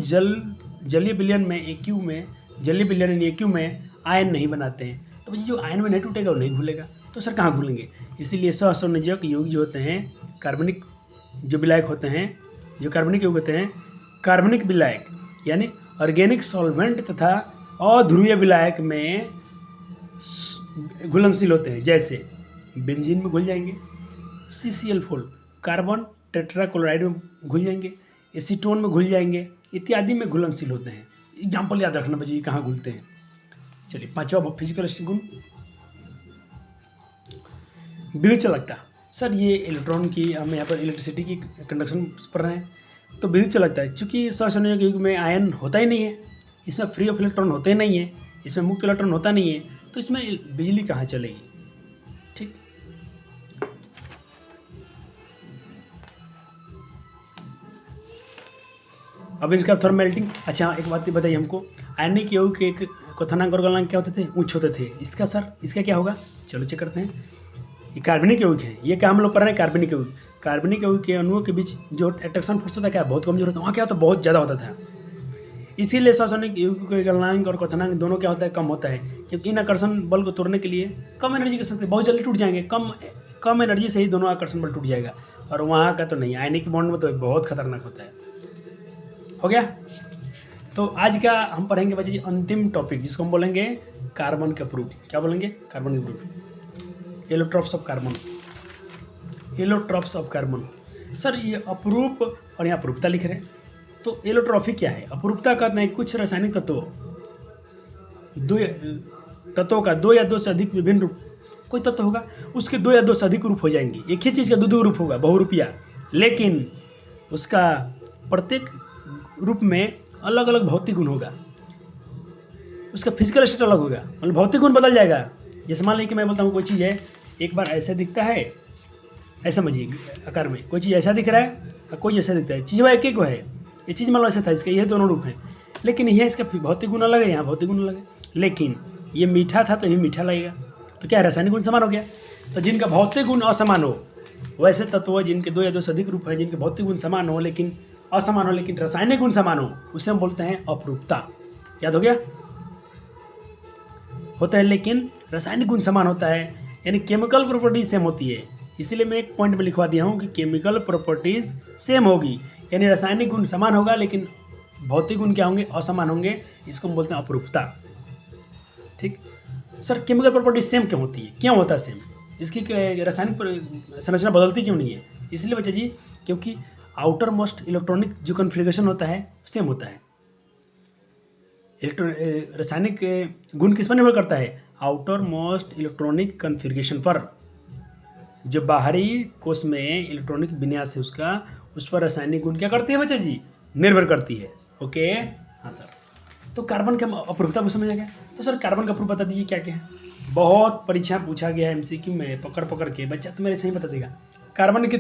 जलीय विलयन में AQ में आयन नहीं बनाते हैं। तो जो आयन में नहीं टूटेगा वो नहीं घुलेगा, तो सर कहाँ घुलेंगे। इसीलिए सहसंयोजक यौगिक जो होते हैं, कार्बनिक जो विलायक होते हैं, जो कार्बनिक यौगिक होते हैं, कार्बनिक विलायक यानी ऑर्गेनिक सॉल्वेंट तथा अध्रुवीय विलायक में घुलनशील होते हैं। जैसे बेंजीन में घुल जाएंगे, CCl4 कार्बन टेट्राक्लोराइड में घुल जाएंगे, एसीटोन में घुल जाएंगे, इत्यादि में घुलनशील होते हैं। एग्जाम्पल याद रखना बच्चे कहाँ घुलते हैं। चलिए 5वां फिजिकल गुण, विद्युत चालकता। सर ये इलेक्ट्रॉन की, हम यहाँ पर इलेक्ट्रिसिटी की कंडक्शन पढ़ रहे हैं, तो विद्युत चालकता है, चूँकि सहसंयोजक युग में आयन होता ही नहीं है, इसमें फ्री ऑफ इलेक्ट्रॉन होते नहीं है, इसमें मुक्त इलेक्ट्रॉन होता नहीं है, तो इसमें बिजली कहाँ चलेगी। ठीक, अब इसका थोड़ा मेल्टिंग। अच्छा एक बात बताइए हमको, आयनिक यौगिक के क्वथनांक और गलनांक क्या होते थे, उच्च होते थे। इसका सर इसका क्या होगा, चलो चेक करते हैं। ये कार्बनिक यौगिक है, ये क्या हम लोग पढ़ रहे हैं, कार्बनिक यौगिक। कार्बनिक यौगिक के अणुओं के बीच जो अट्रैक्शन फोर्स होता है क्या बहुत कमजोर होता है, वहाँ क्या होता है बहुत ज़्यादा होता था। इसीलिए रासायनिक यौगिक के गलनांक और क्वथनांक दोनों क्या होता है, कम होता है, क्योंकि इन आकर्षण बल को तोड़ने के लिए कम एनर्जी के सकते, बहुत जल्दी टूट जाएंगे, कम एनर्जी से ही दोनों आकर्षण बल टूट जाएगा। और वहाँ का तो नहीं, आयनिक बॉन्ड में तो बहुत खतरनाक होता है। हो गया, तो आज का हम पढ़ेंगे बच्चे जी अंतिम टॉपिक, जिसको हम बोलेंगे कार्बन का प्रूफ। क्या बोलेंगे, कार्बन का proof, allotropes of carbon, allotropes of carbon. Sir ये अप्रूप और यहाँ अप्रूपता लिख रहे हैं, तो एलोट्रॉफी क्या है, अप्रूपता कहते हैं कुछ रासायनिक तत्वों का 2 या 2 से अधिक विभिन्न रूप, कोई तत्व होगा उसके 2 या 2 से अधिक रूप हो जाएंगे। एक ही चीज़ का 2 रूप होगा, बहुरूपिया, लेकिन उसका प्रत्येक रूप में अलग अलग भौतिक गुण होगा, उसका फिजिकल स्टेट अलग होगा, मतलब भौतिक गुण बदल जाएगा। जैसे मान लीजिए कि मैं बोलता हूँ कोई चीज़ है, एक बार ऐसे दिखता है, ऐसा समझिए आकार में कोई चीज़ ऐसा दिख रहा है और कोई ऐसा दिखता है, चीज़ वह एक एक है, ये चीज़ मान लो ऐसा था, इसके ये दोनों रूप हैं, लेकिन यह इसका भौतिक गुण अलग है, यहाँ भौतिक गुण अलग है। लेकिन ये मीठा था तो ये मीठा लगेगा, तो क्या रासायनिक गुण समान हो गया। तो जिनका भौतिक गुण असमान हो, वैसे तत्व जिनके 2 या 2 से अधिक रूप हैं, जिनके भौतिक गुण समान हो लेकिन असमान हो, लेकिन रासायनिक गुण समान हो, उसे हम बोलते हैं अपरूपता। याद हो गया, होता है लेकिन रासायनिक गुण समान होता है, यानी केमिकल प्रॉपर्टीज सेम होती है। इसीलिए मैं एक पॉइंट में लिखवा दिया हूँ कि केमिकल प्रॉपर्टीज सेम होगी, यानी रासायनिक गुण समान होगा लेकिन भौतिक गुण क्या होंगे, असमान होंगे, इसको हम बोलते हैं अपरूपता। ठीक सर, केमिकल प्रॉपर्टीज सेम क्यों होती है, क्यों होता है सेम, इसकी रासायनिक संरचना बदलती क्यों नहीं है। इसलिए बच्चे जी क्योंकि आउटर मोस्ट इलेक्ट्रॉनिक जो कॉन्फ़िगरेशन होता है सेम होता है। रासायनिक गुण किस पर निर्भर करता है, आउटर मोस्ट इलेक्ट्रॉनिक कॉन्फ़िगरेशन पर, जो बाहरी कोश में इलेक्ट्रॉनिक विन्यास है उसका, उस पर रासायनिक गुण क्या करते हैं बच्चे जी, निर्भर करती है। ओके हाँ सर, तो कार्बन के अपरूपता को समझ आ गया। तो सर कार्बन का प्रूफ बता दीजिए क्या क्या है, बहुत परीक्षा पूछा गया है MCQ में, पकड़ के बच्चा तो मेरे सही बता देगा। कार्बन के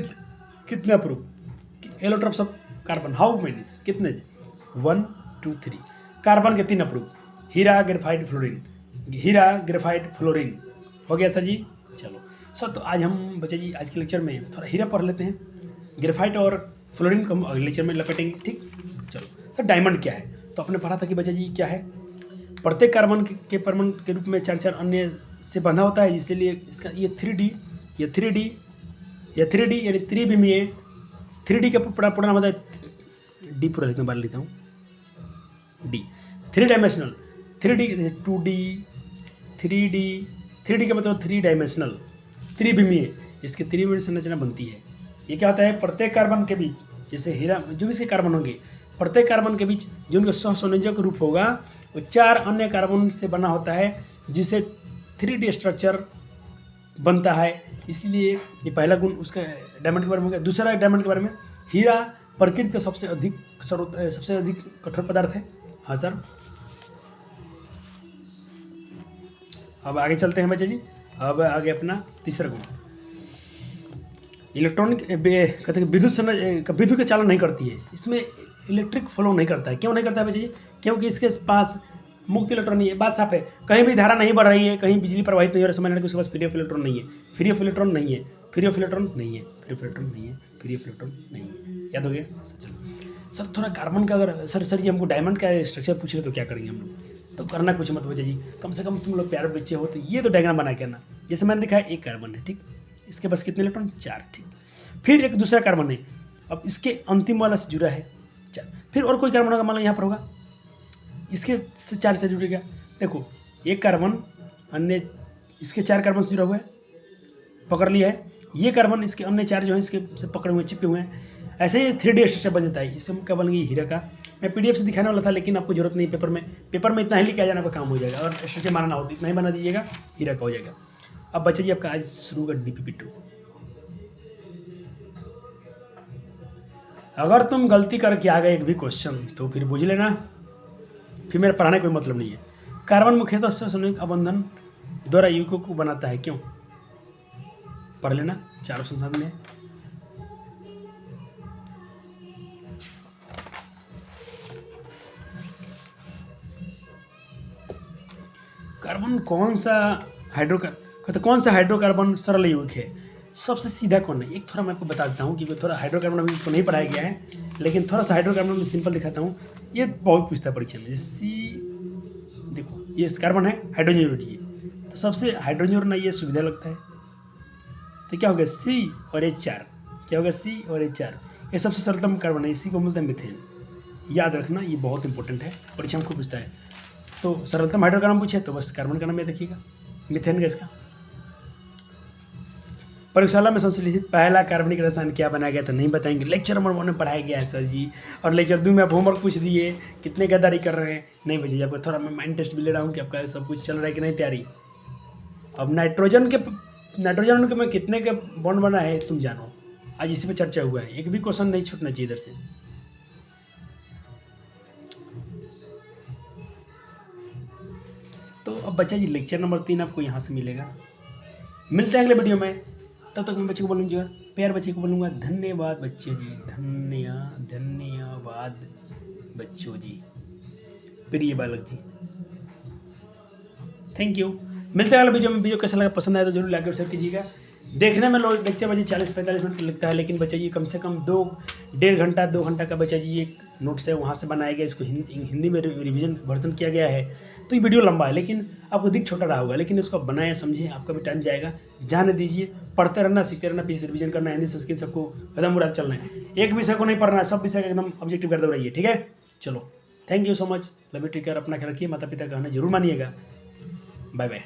कितने अप्रूप, allotropes of carbon how many, कितने, 1 2 3। कार्बन के 3 अप्रूप, हीरा ग्रेफाइट फ्लोरीन, हीरा ग्रेफाइट फ्लोरीन। हो गया सर जी। चलो सर, तो आज हम बच्चे जी आज के लेक्चर में थोड़ा हीरा पढ़ लेते हैं, ग्रेफाइट और फ्लोरीन को हम अगले लेक्चर में लपेटेंगे। ठीक, चलो सर डायमंड क्या है, तो आपने पढ़ा था कि बच्चा जी क्या है, प्रत्येक कार्बन के परमाणु के रूप में 4 अन्य से बंधा होता है, इसीलिए इसका ये 3D यानी त्रिविमीय 3D का पूरा नाम होता है, डी पूरा लिखना बाल लेता हूँ, D 3 dimensional 3D 2D 3D का मतलब 3 डायमेंशनल त्रिविमीय, इसके त्रिविमीय संरचना बनती है। ये क्या होता है, प्रत्येक कार्बन के बीच, जैसे हीरा जो भी इसके कार्बन होंगे, प्रत्येक कार्बन के बीच जो उनका सहसंयोजक रूप होगा वो 4 अन्य कार्बन से बना होता है, जिसे 3D स्ट्रक्चर बनता है। इसलिए ये पहला गुण उसका डायमंड के बारे में हो गया। दूसरा डायमंड के बारे में, हीरा प्रकृति का सबसे अधिक कठोर पदार्थ है। हाँ सर, अब आगे चलते हैं बच्चे जी। अब आगे अपना तीसरा गुण, इलेक्ट्रॉनिक कहते हैं विद्युत का चालन नहीं करती है, इसमें इलेक्ट्रिक फ्लो नहीं करता है। क्यों नहीं करता है बच्चे जी? क्योंकि इसके पास मुक्त इलेक्ट्रॉन नहीं है। बात साफ है, कहीं भी धारा नहीं बढ़ रही है, कहीं बिजली प्रवाहित नहीं हो रहा, समझ लेना कि उसके पास फ्री ऑफ इलेक्ट्रॉन नहीं है, फ्री ऑफ इलेक्ट्रॉन नहीं है, फ्री ऑफ इलेक्ट्रॉन नहीं है, फ्री ऑफ इलेक्ट्रॉन नहीं है, फ्री ऑफ इलेक्ट्रॉन नहीं है। याद हो गया सर? चलो सर, थोड़ा कार्बन का अगर सर जी हमको डायमंड का स्ट्रक्चर पूछ रहे तो क्या करेंगे हम लोग? तो करना कुछ मत बच्चे जी, कम से कम तुम लोग प्यारे बच्चे हो तो ये तो डायग्राम बना के ना, जैसे मैंने दिखाया एक कार्बन है, ठीक, इसके पास कितने इलेक्ट्रॉन? 4, ठीक। फिर एक दूसरा कार्बन है, अब इसके अंतिम वाला से जुड़ा है 4, फिर और कोई कार्बन होगा, मान लो यहाँ पर होगा, इसके से 4 जुड़ेगा। देखो एक कार्बन अन्य इसके 4 कार्बन से जुड़ा हुआ है, पकड़ लिया है, ये कार्बन इसके अन्य 4 जो है इसके से पकड़े हुए चिपके हुए हैं। ऐसे ही 3D स्ट्रक्चर बन जाता है। इसमें क्या बन गई? हीरा का। मैं PDF से दिखाने वाला था, लेकिन आपको जरूरत नहीं, पेपर में इतना ही लिखा जाना, आपका काम हो जाएगा, और स्ट्रक्चर मानना हो तो इतना ही बना दीजिएगा, हीरा का हो जाएगा। अब बच्चे जी आपका आज शुरू का DPP2। अगर तुम गलती करके आ गए एक भी क्वेश्चन तो फिर बुझ लेना, फिर मेरा पढ़ाने कोई मतलब नहीं है। कार्बन मुख्यतः सहसंयोजक अबंधन द्वारा यौगिकों को बनाता है। क्यों? पढ़ लेना, 4 ऑप्शन सामने है। कार्बन कौन सा हाइड्रोकार्बन सरल यौगिक है? सबसे सीधा कौन है? एक थोड़ा मैं आपको बता देता हूँ, क्योंकि थोड़ा हाइड्रोकार्बन अभी इसको नहीं पढ़ाया गया है, लेकिन थोड़ा सा हाइड्रोकार्बन में सिंपल दिखाता हूँ। ये बहुत पूछता है परीक्षा में। जैसे देखो ये कार्बन है, हाइड्रोजन यूनिट ये, तो सबसे हाइड्रोजन यूनिट ना ये सुविधा लगता है, तो क्या हो गया? C और H4। क्या होगा? C और H4। ये सबसे सरलतम कार्बन है, इसी को बोलते हैं मीथेन। याद रखना, ये बहुत इंपॉर्टेंट है, परीक्षा में खूब पूछता है। तो सरलतम हाइड्रोकार्बन पूछे तो बस कार्बन का नाम याद रखिएगा, मीथेन गैस का। प्रयोगशाला में संश्लेषित पहला कार्बनिक रसायन क्या बनाया गया था? नहीं बताएंगे, लेक्चर नंबर 1 में पढ़ाया गया है सर जी। और लेक्चर 2 में आप होमवर्क पूछ दिए, कितने गद्दारी कर रहे हैं? नहीं बच्चे, आपको थोड़ा मैं माइंड टेस्ट भी ले रहा हूँ कि आपका सब कुछ चल रहा है कि नहीं तैयारी। अब नाइट्रोजन में कितने के बॉन्ड बना है तुम जानो, आज इसी पे चर्चा हुआ है। एक भी क्वेश्चन नहीं छूटना चाहिए इधर से। तो अब बच्चा जी लेक्चर नंबर 3 आपको यहाँ से मिलेगा। मिलते हैं अगले वीडियो में, तब तक मैं बच्चे को बोलूँगा, प्यार बच्चे को बोलूँगा, धन्यवाद बच्चे जी, धन्यवाद बच्चों जी, प्रिय बालक जी, थैंक यू। मिलते हैं अगले वीडियो में। वीडियो कैसा लगा, पसंद आया तो जरूर लाइक और शेयर कीजिएगा। देखने में लोग लेक्चर बच्चे 40-45 मिनट लगता है, लेकिन बच्चा जी कम से कम 2 घंटा का बच्चा जी एक नोट्स है, वहाँ से बनाया गया, इसको हिंदी में रिवीजन वर्जन किया गया है। तो ये वीडियो लंबा है, लेकिन आपको दिख छोटा रहा होगा, लेकिन इसको आप बनाए समझें, आपका भी टाइम जाएगा। जाने दीजिए, पढ़ते रहना, सीखते रहना, पीछे रिवीजन करना, हिंदी संस्कृत सबको एकदम उड़ा चलना है। एक विषय को नहीं पढ़ना है, सब विषय का एकदम ऑब्जेक्टिव कर दो रहिए, ठीक है? चलो, thank you so much, love you, take care, अपना ख्याल रखिए, माता पिता का कहना जरूर मानिएगा। Bye bye.